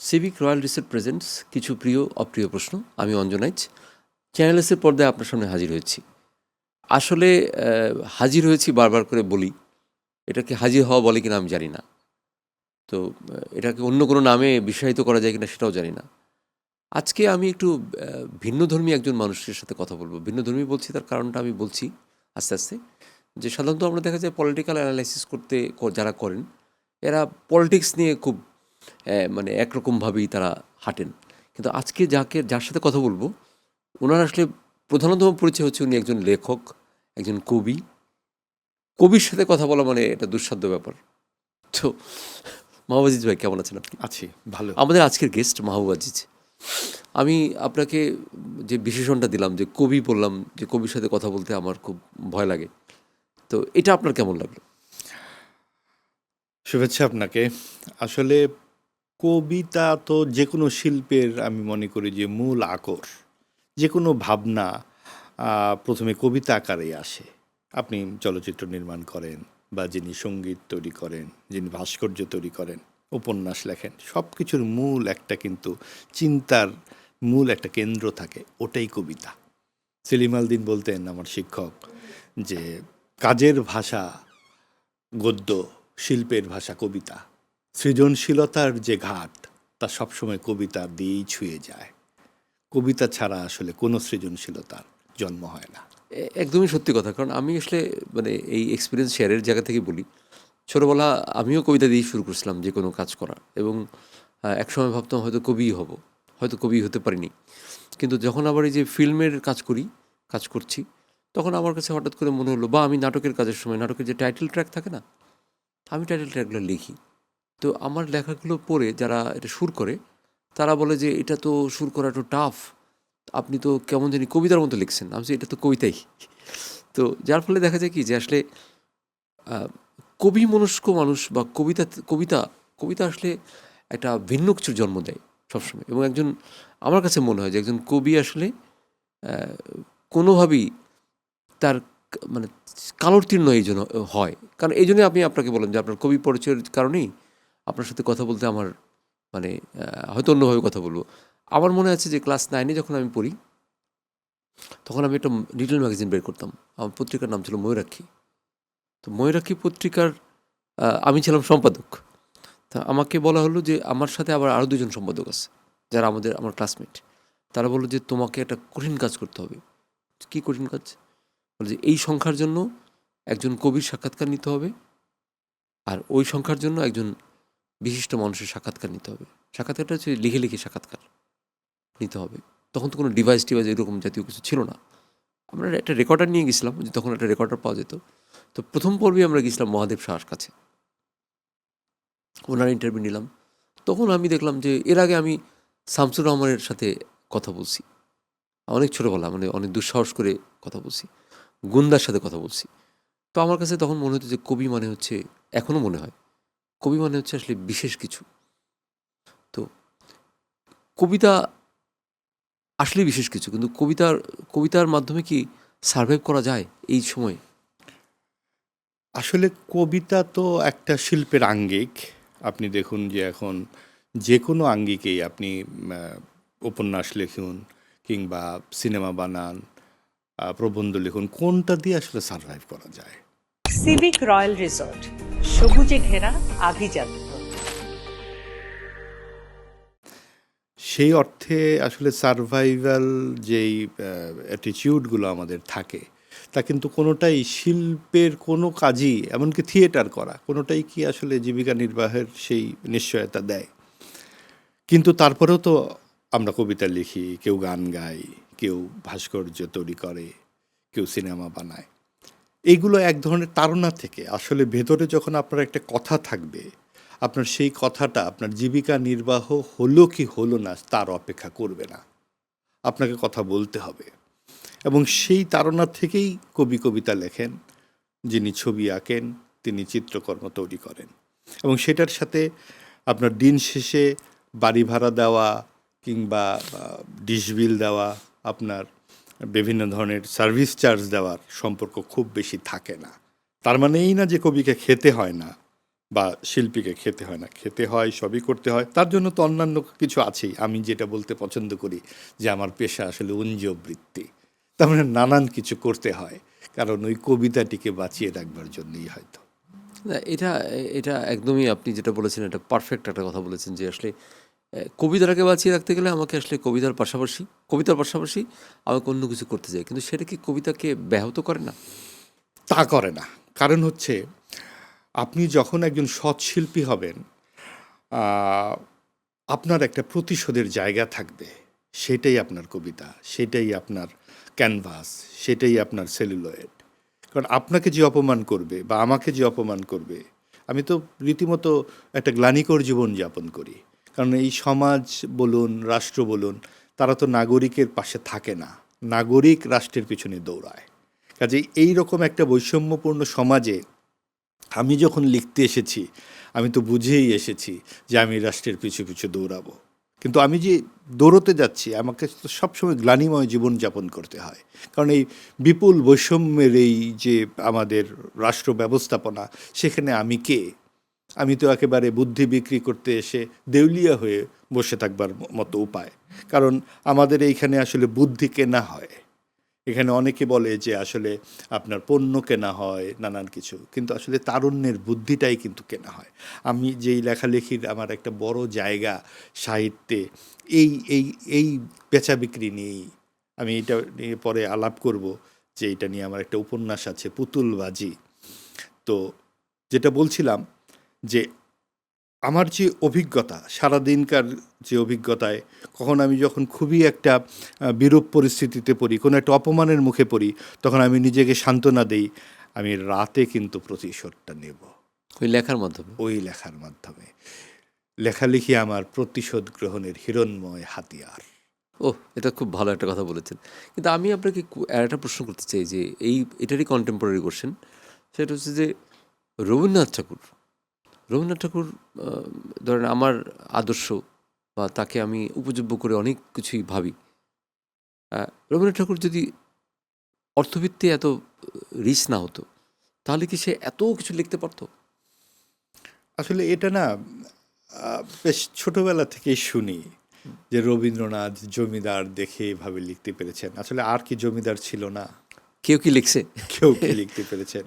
Civic royal reset presents কিছু প্রিয় অপ্রিয় প্রশ্ন। আমি অঞ্জনাইচ চ্যানেল এসের পর্দায় আপনার সামনে হাজির হয়েছি। আসলে হাজির হয়েছি বারবার করে বলি, এটাকে হাজির হওয়া বলে কিনা আমি জানি না। তো এটাকে অন্য কোনো নামে বিশ্বায়িত করা যায় কিনা সেটাও জানি না। আজকে আমি একটু ভিন্নধর্মী একজন মানুষের সাথে কথা বলবো। ভিন্নধর্মী বলছি তার কারণটা আমি বলছি আস্তে আস্তে। যে সাধারণত আমরা দেখা যায় পলিটিক্যাল অ্যানালাইসিস করতে যারা করেন, এরা পলিটিক্স নিয়ে খুব মানে একরকমভাবেই তারা হাঁটেন। কিন্তু আজকে যার সাথে কথা বলবো, ওনার আসলে প্রধানতম পরিচয় হচ্ছে উনি একজন লেখক, একজন কবি। কবির সাথে কথা বলা মানে এটা দুঃসাধ্য ব্যাপার। তো মাহবুব আজিজ ভাই, কেমন আছেন আপনি? আছি ভালো। আমাদের আজকের গেস্ট মাহবুব আজিজ। আমি আপনাকে যে বিশেষণটা দিলাম যে কবি বললাম, যে কবির সাথে কথা বলতে আমার খুব ভয় লাগে, তো এটা আপনার কেমন লাগলো? শুভেচ্ছা আপনাকে। আসলে কবিতা তো যে কোনো শিল্পের আমি মনে করি যে মূল আকর। যে কোনো ভাবনা প্রথমে কবিতা আকারেই আসে। আপনি চলচ্চিত্র নির্মাণ করেন বা যিনি সঙ্গীত তৈরি করেন, যিনি ভাস্কর্য তৈরি করেন, উপন্যাস লেখেন, সব কিছুর মূল একটা কিন্তু চিন্তার মূল একটা কেন্দ্র থাকে, ওটাই কবিতা। সেলিম আল দীন বলতেন, আমার শিক্ষক, যে কাজের ভাষা গদ্য, শিল্পের ভাষা কবিতা। সৃজনশীলতার যে ঘাট তা সবসময় কবিতা দিয়েই ছুঁয়ে যায়। কবিতা ছাড়া আসলে কোনো সৃজনশীলতার জন্ম হয় না। একদমই সত্যি কথা। কারণ আমি আসলে মানে এই এক্সপিরিয়েন্স শেয়ারের জায়গা থেকে বলি, ছোটোবেলা আমিও কবিতা দিয়েই শুরু করছিলাম যে কোনো কাজ করা। এবং একসময় ভাবতাম হয়তো কবিই হব, হয়তো কবি হতে পারিনি। কিন্তু যখন আবার এই যে ফিল্মের কাজ করছি, তখন আমার কাছে হঠাৎ করে মনে হলো, বা আমি নাটকের কাজের সময় নাটকের যে টাইটেল ট্র্যাক থাকে না, আমি টাইটেল ট্র্যাকগুলো লিখি। তো আমার লেখাগুলো পড়ে যারা এটা সুর করে, তারা বলে যে এটা তো সুর করা একটু টাফ, আপনি তো কেমন জানি কবিতার মতো লিখছেন। আমি বলছি, এটা তো কবিতাই। তো যার ফলে দেখা যায় কি যে আসলে কবি মনস্ক মানুষ বা কবিতা কবিতা আসলে একটা ভিন্ন কিছুর জন্ম দেয় সবসময়। এবং একজন, আমার কাছে মনে হয় যে একজন কবি আসলে কোনোভাবেই তার মানে কালোত্তীর্ণ এই জন্য হয়। কারণ এই জন্যই আমি আপনাকে বললাম যে আপনার কবি পরিচয়ের কারণেই আপনার সাথে কথা বলতে আমার মানে হয়তো অন্যভাবে কথা বলবো। আমার মনে আছে যে ক্লাস 9-এ যখন আমি পড়ি, তখন আমি একটা লিটল ম্যাগাজিন বের করতাম। আমার পত্রিকার নাম ছিল ময়ূরাক্ষী। তো ময়ূরাক্ষী পত্রিকার আমি ছিলাম সম্পাদক। তা আমাকে বলা হলো যে আমার সাথে আবার আরও 2 জন সম্পাদক আছে, যারা আমার ক্লাসমেট। তারা বলল যে তোমাকে একটা কঠিন কাজ করতে হবে। কী কঠিন কাজ? বলে যে এই সংখ্যার জন্য একজন কবির সাক্ষাৎকার নিতে হবে, আর ওই সংখ্যার জন্য একজন বিশিষ্ট মানুষের সাক্ষাৎকার নিতে হবে। সাক্ষাৎকারটা হচ্ছে লিখে লিখে সাক্ষাৎকার নিতে হবে। তখন তো কোনো ডিভাইস এরকম জাতীয় কিছু ছিল না। আমরা একটা রেকর্ডার নিয়ে গেছিলাম, যে তখন একটা রেকর্ডার পাওয়া যেত। তো প্রথম পর্বেই আমরা গেছিলাম মহাদেব শাহর কাছে, ওনার ইন্টারভিউ নিলাম। তখন আমি দেখলাম যে এর আগে আমি শামসুর রহমানের সাথে কথা বলছি অনেক ছোটোবেলা, মানে অনেক দুঃসাহস করে কথা বলছি, গুন্দার সাথে কথা বলছি। তো আমার কাছে তখন মনে হতো যে কবি মানে হচ্ছে, এখনও মনে হয়, কবি মানে হচ্ছে আসলে বিশেষ কিছু। তো কবিতা আসলেই বিশেষ কিছু, কিন্তু কবিতার মাধ্যমে কি সারভাইভ করা যায় এই সময়ে? আসলে কবিতা তো একটা শিল্পের আঙ্গিক। আপনি দেখুন যে এখন যে কোনো আঙ্গিকেই আপনি উপন্যাস লিখুন কিংবা সিনেমা বানান, প্রবন্ধ লিখুন, কোনটা দিয়ে আসলে সার্ভাইভ করা যায়? সিভিক রয়্যাল রিসোর্ট, সবুজে ঘেরা আভিজাত্য। সেই অর্থে আসলে সারভাইভাল যেই অ্যাটিটিউডগুলো আমাদের থাকে, তা কিন্তু কোনোটাই শিল্পের কোনো কাজই, এমনকি থিয়েটার করা, কোনোটাই কি আসলে জীবিকা নির্বাহের সেই নিশ্চয়তা দেয়? কিন্তু তারপরেও তো আমরা কবিতা লিখি, কেউ গান গায়, কেউ ভাস্কর্য তৈরি করে, কেউ সিনেমা বানায়। এইগুলো এক ধরনের তাড়না থেকে, আসলে ভেতরে যখন আপনার একটা কথা থাকবে, আপনার সেই কথাটা আপনার জীবিকা নির্বাহ হলো কি হলো না তার অপেক্ষা করবে না, আপনাকে কথা বলতে হবে। এবং সেই তাড়না থেকেই কবি কবিতা লেখেন, যিনি ছবি আঁকেন, তিনি চিত্রকর্ম তৈরি করেন। এবং সেটার সাথে আপনার দিন শেষে বাড়ি ভাড়া দেওয়া কিংবা ডিশ বিল দেওয়া, আপনার বিভিন্ন ধরনের সার্ভিস চার্জ দেওয়ার সম্পর্ক খুব বেশি থাকে না। তার মানে এই না যে কবিকে খেতে হয় না, বা শিল্পীকে খেতে হয় না, খেতে হয়, সবই করতে হয়। তার জন্য তো অন্যান্য কিছু আছেই। আমি যেটা বলতে পছন্দ করি যে আমার পেশা আসলে বৃত্তি। তার মানে নানান কিছু করতে হয়, কারণ ওই কবিতাটিকে বাঁচিয়ে রাখবার জন্যই হয়তো। না, এটা এটা একদমই আপনি যেটা বলেছেন এটা পারফেক্ট একটা কথা বলেছেন যে আসলে কবিতাটাকে বাঁচিয়ে রাখতে গেলে আমাকে আসলে কবিতার পাশাপাশি আমাকে অন্য কিছু করতে চাই, কিন্তু সেটা কি কবিতাকে ব্যাহত করে না? তা করে না। কারণ হচ্ছে আপনি যখন একজন সৎ শিল্পী হবেন, আহ, আপনার একটা প্রতিশোধের জায়গা থাকবে। সেটাই আপনার কবিতা, সেটাই আপনার ক্যানভাস, সেটাই আপনার সেলুলয়েড। কারণ আপনাকে যে অপমান করবে বা আমাকে যে অপমান করবে, আমি তো রীতিমতো একটা গ্লানিকর জীবন যাপন করি। কারণ এই সমাজ বলুন, রাষ্ট্র বলুন, তারা তো নাগরিকের পাশে থাকে না, নাগরিক রাষ্ট্রের পিছনে দৌড়ায়। কাজেই এই রকম একটা বৈষম্যপূর্ণ সমাজে আমি যখন লিখতে এসেছি, আমি তো বুঝেই এসেছি যে আমি রাষ্ট্রের পিছু পিছু দৌড়াবো। কিন্তু আমি যে দৌড়তে যাচ্ছি, আমাকে তো সবসময় গ্লানিময় জীবনযাপন করতে হয়। কারণ এই বিপুল বৈষম্যের এই যে আমাদের রাষ্ট্র ব্যবস্থাপনা, সেখানে আমি কে? আমি তো একেবারে বুদ্ধি বিক্রি করতে এসে দেউলিয়া হয়ে বসে থাকবার মতো উপায়। কারণ আমাদের এইখানে আসলে বুদ্ধি কেনা হয়। এখানে অনেকে বলে যে আসলে আপনার পণ্য কেনা হয়, নানান কিছু, কিন্তু আসলে তারুণ্যের বুদ্ধিটাই কিন্তু কেনা হয়। আমি যেই লেখালেখির আমার একটা বড় জায়গা সাহিত্যে, এই এই এই বেচা বিক্রি নিয়েই। আমি এটা নিয়ে পরে আলাপ করব, যে এটা নিয়ে আমার একটা উপন্যাস আছে, পুতুলবাজি। তো যেটা বলছিলাম, যে আমার যে অভিজ্ঞতা, সারাদিনকার যে অভিজ্ঞতায়, কখন আমি যখন খুবই একটা বিরূপ পরিস্থিতিতে পড়ি, কোনো একটা অপমানের মুখে পড়ি, তখন আমি নিজেকে সান্ত্বনা দেই, আমি রাতে কিন্তু প্রতিশোধটা নেব ওই লেখার মাধ্যমে। ওই লেখার মাধ্যমে। লেখালেখি আমার প্রতিশোধ গ্রহণের হিরণ্ময় হাতিয়ার। ওহ, এটা খুব ভালো একটা কথা বলেছেন। কিন্তু আমি আপনাকে আর একটা প্রশ্ন করতে চাই যে এটারই কন্টেম্পোরারি কোশ্চেন। সেটা হচ্ছে যে রবীন্দ্রনাথ ঠাকুর রবীন্দ্রনাথ ঠাকুর ধরেন আমার আদর্শ বা তাকে আমি উপযোগ্য করে অনেক কিছুই ভাবি। রবীন্দ্রনাথ ঠাকুর যদি অর্থভিত্তি এত রিচ না হতো, তাহলে কি সে এত কিছু লিখতে পারতো? আসলে এটা না, বেশ ছোটবেলা থেকেই শুনি যে রবীন্দ্রনাথ জমিদার দেখে এভাবে লিখতে পেরেছেন। আসলে আর কি জমিদার ছিল না? কেউ কি লিখছে? কেউ কি লিখতে পেরেছেন?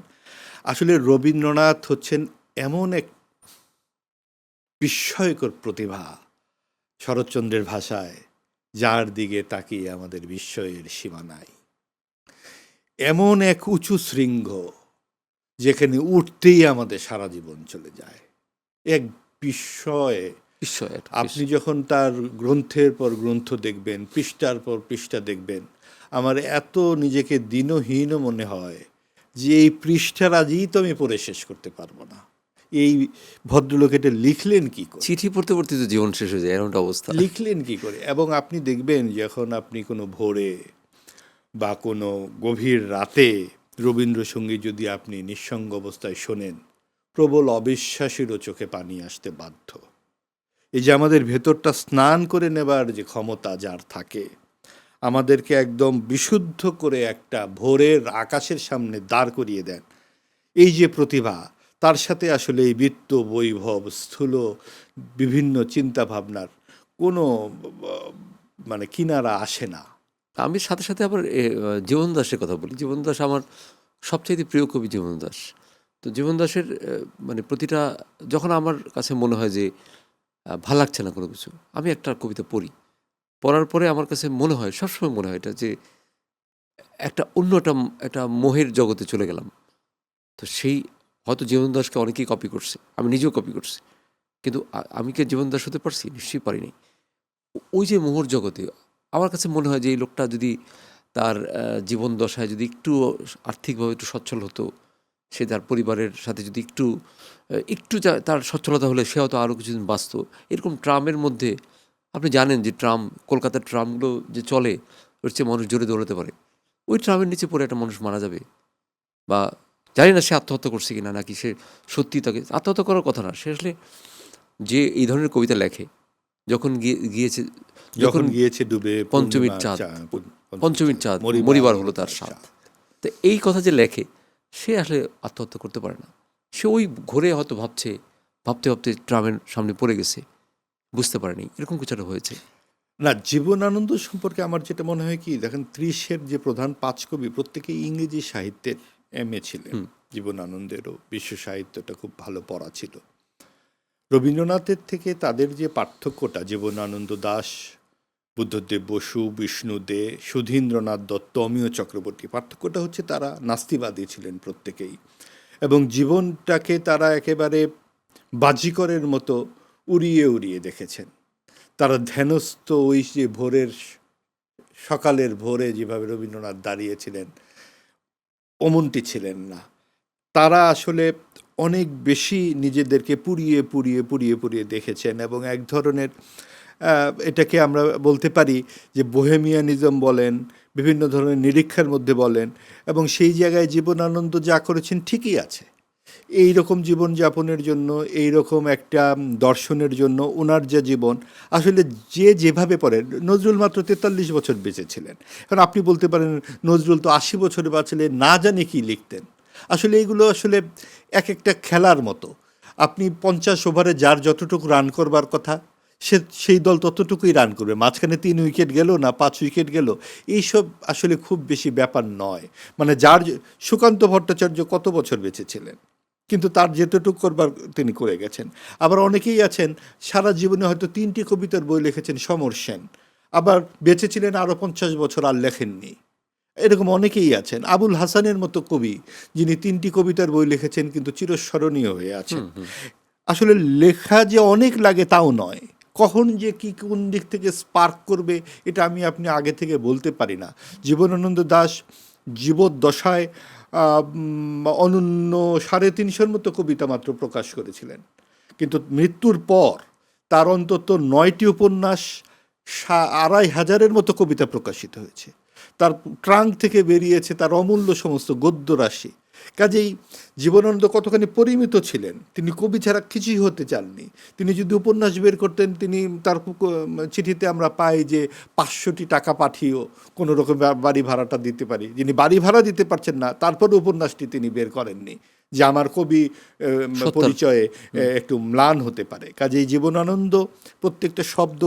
আসলে রবীন্দ্রনাথ হচ্ছেন এমন এক বিস্ময়কর প্রতিভা, শরৎচন্দ্রের ভাষায়, যার দিকে তাকিয়ে আমাদের বিস্ময়ের সীমা নাই। এমন এক উঁচু শৃঙ্গ, যেখানে উঠতেই আমাদের সারা জীবন চলে যায়। এক বিস্ময়ে বিস্ময় একটা আপনি যখন তার গ্রন্থের পর গ্রন্থ দেখবেন, পৃষ্ঠার পর পৃষ্ঠা দেখবেন, আমার এত নিজেকে দিনহীন মনে হয় যে এই পৃষ্ঠার আজই তো আমি পড়ে শেষ করতে পারবো না। এই ভদ্রলোক এটা লিখলেন কি করে? চিঠি পড়তে পড়তে তো জীবন শেষ হয়ে যায়, এমনটা অবস্থা। লিখলেন কি করে? এবং আপনি দেখবেন, যখন আপনি কোনো ভোরে বা কোনো গভীর রাতে রবীন্দ্রসঙ্গীত যদি আপনি নিঃসঙ্গ অবস্থায় শোনেন, প্রবল অবিশ্বাসীরও চোখে পানি আসতে বাধ্য। এই যে আমাদের ভেতরটা স্নান করে নেবার যে ক্ষমতা যার থাকে, আমাদেরকে একদম বিশুদ্ধ করে একটা ভোরের আকাশের সামনে দাঁড় করিয়ে দেন, এই যে প্রতিভা, তার সাথে আসলে এই বিত্ত বৈভব স্থূল বিভিন্ন চিন্তা ভাবনার কোনো মানে কিনারা আসে না। আমি সাথে সাথে আবার জীবন দাসের কথা বলি। জীবন দাস আমার সবচাইতে প্রিয় কবি জীবন দাস। তো জীবন দাসের মানে প্রতিটা, যখন আমার কাছে মনে হয় যে ভাল লাগছে না কোনো কিছু, আমি একটা কবিতা পড়ি। পড়ার পরে আমার কাছে মনে হয়, সবসময় মনে হয় এটা যে একটা অন্য একটা মোহের জগতে চলে গেলাম। তো সেই হয়তো জীবন দাসকে অনেকেই কপি করছে, আমি নিজেও কপি করছি, কিন্তু আমি কি জীবন দাস হতে পারছি? নিশ্চয়ই পারিনি। ওই যে মোহর জগতে আমার কাছে মনে হয় যে এই লোকটা যদি তার জীবন দশায় যদি একটু আর্থিকভাবে একটু সচ্ছল হতো, সে তার পরিবারের সাথে যদি একটু তার সচ্ছলতা হলে সে হয়তো আরও কিছুদিন বাঁচত। এরকম ট্রামের মধ্যে, আপনি জানেন যে কলকাতার ট্রামগুলো যে চলে, ওর চেয়ে মানুষ জোরে দৌড়াতে পারে। ওই ট্রামের নিচে পড়ে একটা মানুষ মারা যাবে, বা জানি না সে আত্মহত্যা করছে কিনা, নাকি সে সত্যি তাকে আত্মহত্যা করার কথা না। সে আসলে যে এই ধরনের কবিতা লেখে, যখন গিয়েছে ডুবে পঞ্চমীর চাঁদ মরিবার হলো তার স্বাদ। তো এই কথা যে লেখে, সে আসলে আত্মহত্যা করতে পারে না। সে ওই ঘরে হয়তো ভাবছে ভাবতে ভাবতে ট্রামের সামনে পড়ে গেছে, বুঝতে পারেনি, এরকম কিছু একটা হয়েছে? না, জীবনানন্দ সম্পর্কে আমার যেটা মনে হয় কি, দেখেন 30-এর যে প্রধান 5 কবি প্রত্যেকেই ইংরেজি সাহিত্যের এমএ ছিলেন। জীবনানন্দেরও বিশ্ব সাহিত্যটা খুব ভালো পড়া ছিল। রবীন্দ্রনাথের থেকে তাদের যে পার্থক্যটা, জীবনানন্দ দাশ, বুদ্ধদেব বসু, বিষ্ণু দে, সুধীন্দ্রনাথ দত্ত, অমিয় চক্রবর্তী, পার্থক্যটা হচ্ছে তারা নাস্তিবাদী ছিলেন প্রত্যেকেই, এবং জীবনটাকে তারা একেবারে বাজিকরের মতো উড়িয়ে উড়িয়ে দেখেছেন। তারা ধ্যানস্থ ওই যে ভোরের, সকালের ভোরে যেভাবে রবীন্দ্রনাথ দাঁড়িয়েছিলেন, অমনটি ছিলেন না। তারা আসলে অনেক বেশি নিজেদেরকে পুড়িয়ে পুড়িয়ে পুড়িয়ে পুড়িয়ে দেখেছেন, এবং এক ধরনের এটাকে আমরা বলতে পারি যে বোহেমিয়ানিজম বলেন, বিভিন্ন ধরনের নিরীক্ষার মধ্যে বলেন, এবং সেই জায়গায় জীবনানন্দ যা করেছেন ঠিকই আছে। এই রকম জীবনযাপনের জন্য, এই রকম একটা দর্শনের জন্য ওনার যে জীবন, আসলে যে যেভাবে পড়েন, নজরুল মাত্র 43 বছর বেঁচে ছিলেন। কারণ আপনি বলতে পারেন নজরুল তো 80 বছরে বাঁচলে না জানে কি লিখতেন। আসলে এগুলো আসলে এক একটা খেলার মতো। আপনি 50 ওভারে যার যতটুকু রান করবার কথা, সেই দল ততটুকুই রান করবে। মাঝখানে 3 উইকেট গেল না 5 উইকেট গেল, এইসব আসলে খুব বেশি ব্যাপার নয়। মানে সুকান্ত ভট্টাচার্য কত বছর বেঁচে ছিলেন, কিন্তু তার যেতটুকু করবার তিনি করে গেছেন। আবার অনেকেই আছেন সারা জীবনে হয়তো 3টি কবিতার বই লিখেছেন, সমর সেন, আবার বেঁচে ছিলেন আরও 50 বছর আর লেখেননি। এরকম অনেকেই আছেন। আবুল হাসানের মতো কবি, যিনি 3টি কবিতার বই লিখেছেন কিন্তু চিরস্মরণীয় হয়ে আছেন। আসলে লেখা যে অনেক লাগে তাও নয়, কখন যে কি কোন দিক থেকে স্পার্ক করবে এটা আপনি আগে থেকে বলতে পারি না। জীবনানন্দ দাশ জীবদ্দশায় অনন্য 350 মতো কবিতা মাত্র প্রকাশ করেছিলেন, কিন্তু মৃত্যুর পর তার অন্তত 9টি উপন্যাস, 2500-এর মতো কবিতা প্রকাশিত হয়েছে। তার ট্রাঙ্ক থেকে বেরিয়েছে তার অমূল্য সমস্ত গদ্য রাশি। কাজেই জীবনানন্দ কতখানি পরিমিত ছিলেন, তিনি কবি ছাড়া কিছুই হতে চাননি। তিনি যদি উপন্যাস বের করতেন, তিনি তার চিঠিতে আমরা পাই যে 500টি টাকা পাঠিয়েও কোনো রকম বাড়ি ভাড়াটা দিতে পারি। যিনি বাড়ি ভাড়া দিতে পারছেন না, তারপরে উপন্যাসটি তিনি বের করেননি, যে আমার কবি পরিচয়ে একটু ম্লান হতে পারে। কাজেই জীবনানন্দ প্রত্যেকটা শব্দ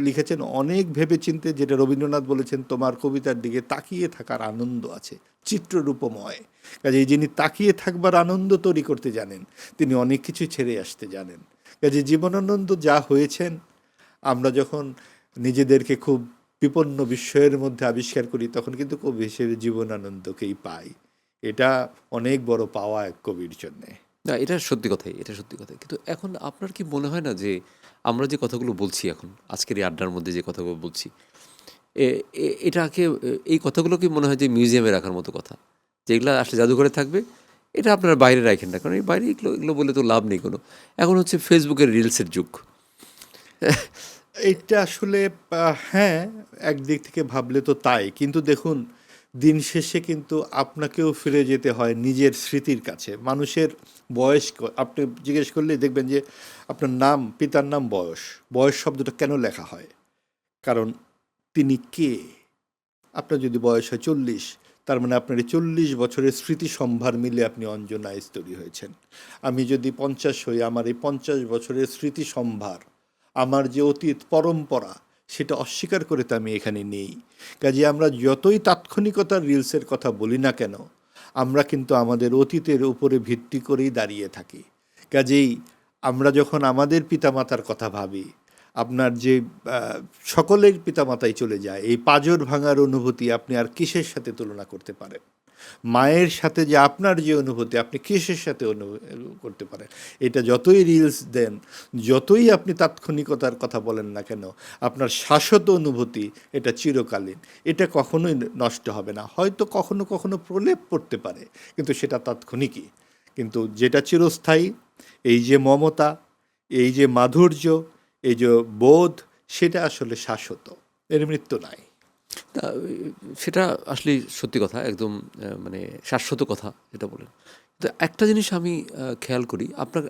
লিখেছেন অনেক ভেবে চিনতে, যেটা রবীন্দ্রনাথ বলেছেন, তোমার কবিতার দিকে তাকিয়ে থাকার আনন্দ আছে, চিত্ররূপময়। কাজেই যিনি তাকিয়ে থাকবার আনন্দ তৈরি করতে জানেন, তিনি অনেক কিছু ছেড়ে আসতে জানেন। কাজে জীবনানন্দ যা হয়েছেন, আমরা যখন নিজেদেরকে খুব বিপন্ন বিস্ময়ের মধ্যে আবিষ্কার করি, তখন কিন্তু কবি হিসেবে জীবনানন্দকেই পাই। এটা অনেক বড় পাওয়া এক কবির জন্যে। না, এটা সত্যি কথাই, এটা সত্যি কথাই। কিন্তু এখন আপনার কি মনে হয় না যে আমরা যে কথাগুলো বলছি এখন, আজকের এই আড্ডার মধ্যে যে কথাগুলো বলছি, এটাকে, এই কথাগুলো কি মনে হয় যে মিউজিয়ামে রাখার মতো কথা, যেগুলো আসলে জাদুঘরে থাকবে, এটা আপনারা বাইরে রাখেন না, কারণ এই বাইরে এগুলো এগুলো বলে তো লাভ নেই কোনো। এখন হচ্ছে ফেসবুকের রিলসের যুগ। এটা আসলে হ্যাঁ, একদিক থেকে ভাবলে তো তাই, কিন্তু দেখুন দিন শেষে কিন্তু আপনাকেও ফিরে যেতে হয় নিজের স্মৃতির কাছে। মানুষের বয়স আপনি জিজ্ঞেস করলে দেখবেন যে আপনার নাম, পিতার নাম, বয়স, বয়স শব্দটা কেন লেখা হয়? কারণ তিনি কে। আপনার যদি বয়স হয় 40, তার মানে আপনার এই 40 বছরের স্মৃতি সম্ভার মিলে আপনি অঞ্জনা স্তরী হয়েছেন। আমি যদি 50 হই, আমার এই 50 বছরের স্মৃতি সম্ভার, আমার যে অতীত পরম্পরা, সেটা অস্বীকার করে তো আমি এখানে নেই। কাজে আমরা যতই তাৎক্ষণিকতার রিলসের কথা বলি না কেন, আমরা কিন্তু আমাদের অতীতের উপরে ভিত্তি করেই দাঁড়িয়ে থাকি। কাজেই আমরা যখন আমাদের পিতামাতার কথা ভাবি, আপনার যে সকলের পিতামাতাই চলে যায়, এই পাঁজর ভাঙার অনুভূতি আপনি আর কিসের সাথে তুলনা করতে পারেন? মায়ের সাথে যে আপনার যে অনুভূতি, আপনি কিসের সাথে করতে পারেন? এটা যতই রিলস দেন, যতই আপনি তাৎক্ষণিকতার কথা বলেন না কেন, আপনার শাশ্বত অনুভূতি এটা চিরকালীন, এটা কখনোই নষ্ট হবে না। হয়তো কখনো কখনো প্রলেপ পড়তে পারে, কিন্তু সেটা তাৎক্ষণিকই। কিন্তু যেটা চিরস্থায়ী, এই যে মমতা, এই যে মাধুর্য, এই যে বোধ, সেটা আসলে শাশ্বত, এর মৃত্যু নাই। তা সেটা আসলে সত্যি কথা, একদম মানে শাশ্বত কথা যেটা বলেন। তো একটা জিনিস আমি খেয়াল করি,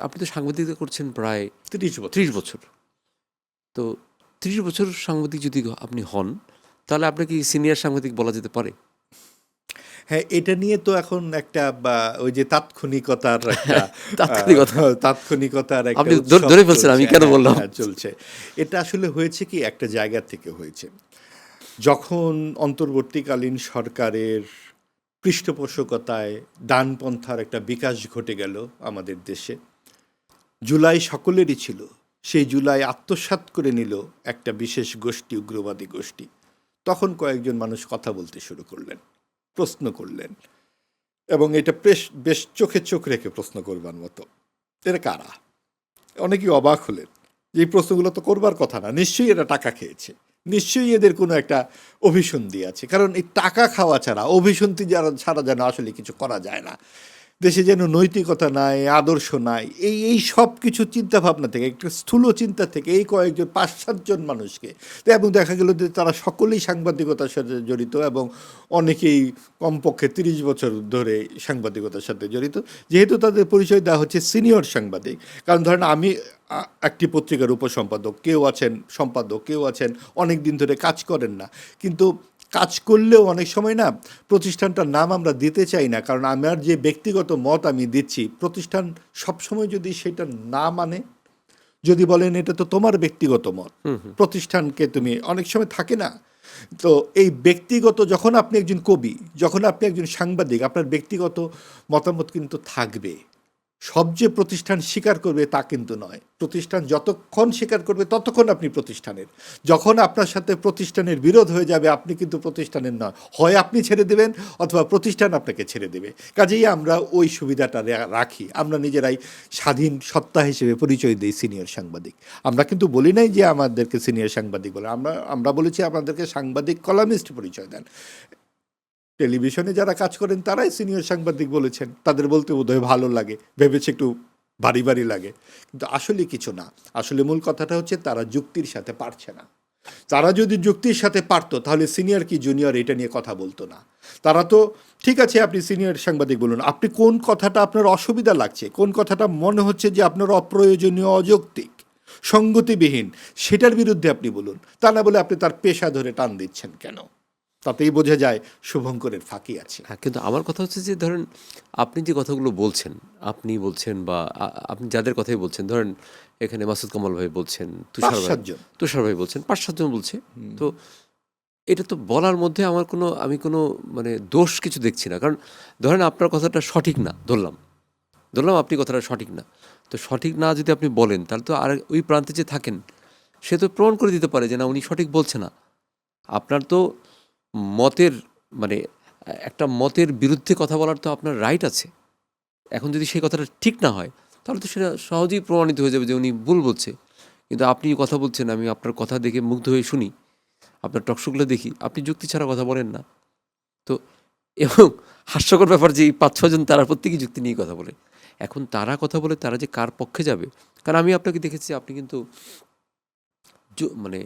আপনি তো সাংবাদিকতা করছেন প্রায় 30 বছর। 30 বছর। তো 30 বছর সাংবাদিক যদি আপনি হন, তাহলে আপনাকে সিনিয়র সাংবাদিক বলা যেতে পারে? হ্যাঁ, এটা নিয়ে তো এখন একটা ওই যে তাৎক্ষণিকতার একটা তাৎক্ষণিকতা। তাৎক্ষণিকতার একটা আপনি উৎসব ধরে ফেলছেন, আমি চলছে। কেন হ্যাঁ, বললাম। হ্যাঁ, চলছে। এটা আসলে হয়েছে কি, একটা জায়গা থেকে হয়েছে। যখন অন্তর্বর্তীকালীন সরকারের পৃষ্ঠপোষকতায় ডানপন্থার একটা বিকাশ ঘটে গেল আমাদের দেশে, জুলাই সকলেরই ছিল, সেই জুলাই আত্মসাৎ করে নিল একটা বিশেষ গোষ্ঠী, উগ্রবাদী গোষ্ঠী। তখন কয়েকজন মানুষ কথা বলতে শুরু করলেন, প্রশ্ন করলেন, এবং এটা বেশ বেশ চোখে চোখ রেখে প্রশ্ন করবার মতো। এরা কারা? অনেকেই অবাক হলেন যে এই প্রশ্নগুলো তো করবার কথা না, নিশ্চয়ই এরা টাকা খেয়েছে, নিশ্চয়ই এদের কোনো একটা অভিসন্ধি আছে, কারণ এই টাকা খাওয়া ছাড়া, অভিসন্ধি ছাড়া যেন আসলে কিছু করা যায় না। দেশে যেন নৈতিকতা নাই, আদর্শ নাই, এই সব কিছু চিন্তাভাবনা থেকে, একটা স্থূল চিন্তা থেকে এই কয়েকজন 5-7 জন মানুষকে, এবং দেখা গেল যে তারা সকলেই সাংবাদিকতার সাথে জড়িত, এবং অনেকেই কমপক্ষে 30 বছর ধরে সাংবাদিকতার সাথে জড়িত, যেহেতু তাদের পরিচয় দেওয়া হচ্ছে সিনিয়র সাংবাদিক। কারণ ধরেন আমি একটি পত্রিকার উপসম্পাদক, কেউ আছেন সম্পাদক, কেউ আছেন অনেক দিন ধরে কাজ করেন না, কিন্তু কাজ করলেও অনেক সময় না প্রতিষ্ঠানটার নাম আমরা দিতে চাই না, কারণ আমার যে ব্যক্তিগত মত আমি দিচ্ছি, প্রতিষ্ঠান সবসময় যদি সেটা না মানে, যদি বলেন এটা তো তোমার ব্যক্তিগত মত, প্রতিষ্ঠানকে তুমি, অনেক সময় থাকে না। তো এই ব্যক্তিগত, যখন আপনি একজন কবি, যখন আপনি একজন সাংবাদিক, আপনার ব্যক্তিগত মতামত কিন্তু থাকবে। সব যে প্রতিষ্ঠান স্বীকার করবে তা কিন্তু নয়। প্রতিষ্ঠান যতক্ষণ স্বীকার করবে ততক্ষণ আপনি প্রতিষ্ঠানের। যখন আপনার সাথে প্রতিষ্ঠানের বিরোধ হয়ে যাবে, আপনি কিন্তু প্রতিষ্ঠানের নয়, হয় আপনি ছেড়ে দেবেন অথবা প্রতিষ্ঠান আপনাকে ছেড়ে দেবে। কাজেই আমরা ওই সুবিধাটা রাখি, আমরা নিজেরাই স্বাধীন সত্তা হিসেবে পরিচয় দিই সিনিয়র সাংবাদিক। আমরা কিন্তু বলি নাই যে আমাদেরকে সিনিয়র সাংবাদিক বলে, আমরা বলেছি আমাদেরকে সাংবাদিক কলামিস্ট পরিচয় দেন। টেলিভিশনে যারা কাজ করেন তারাই সিনিয়র সাংবাদিক বলেছেন, তাদের বলতে বোধহয় ভালো লাগে, ভেবেছে একটু ভারী ভারী লাগে, কিন্তু আসলে কিছু না। আসলে মূল কথাটা হচ্ছে তারা যুক্তির সাথে পারছে না। তারা যদি যুক্তির সাথে পারতো তাহলে সিনিয়র কি জুনিয়র এটা নিয়ে কথা বলতো না। তারা তো ঠিক আছে, আপনি সিনিয়র সাংবাদিক বলুন, আপনি কোন কথাটা আপনার অসুবিধা লাগছে, কোন কথাটা মনে হচ্ছে যে আপনার অপ্রয়োজনীয়, অযৌক্তিক, সঙ্গতিবিহীন, সেটার বিরুদ্ধে আপনি বলুন। তা না বলে আপনি তার পেশা ধরে টান দিচ্ছেন কেন? তাতেই বোঝা যায় শুভঙ্করের ফাঁকি আছে। হ্যাঁ, কিন্তু আমার কথা হচ্ছে যে ধরেন আপনি যে কথাগুলো বলছেন, আপনি বলছেন বা আপনি যাদের কথাই বলছেন, ধরেন এখানে মাসুদ কামাল ভাই বলছেন, তুষার ভাই বলছেন, 5-7 জন বলছে। তো এটা তো বলার মধ্যে আমি কোনো মানে দোষ কিছু দেখছি না। কারণ ধরেন আপনার কথাটা সঠিক না, ধরলাম আপনি কথাটা সঠিক না, তো সঠিক না যদি আপনি বলেন, তাহলে তো আর ওই প্রান্তে যে থাকেন সে তো প্রমাণ করে দিতে পারে যে না, উনি সঠিক বলছে না। আপনার তো মতের মানে একটা মতের বিরুদ্ধে কথা বলার তো আপনার রাইট আছে। এখন যদি সেই কথাটা ঠিক না হয়, তাহলে তো সেটা সহজেই প্রমাণিত হয়ে যাবে যে উনি ভুল বলছে। কিন্তু আপনি কথা বলছেন, আমি আপনার কথা দেখে মুগ্ধ হয়ে শুনি, আপনার টকশোগুলো দেখি, আপনি যুক্তি ছাড়া কথা বলেন না। তো এবং হাস্যকর ব্যাপার যে এই 5-6 জন তারা প্রত্যেকেই যুক্তি নিয়ে কথা বলে। এখন তারা কথা বলে তারা যে কার পক্ষে যাবে, কারণ আমি আপনাকে দেখেছি, আপনি কিন্তু মানে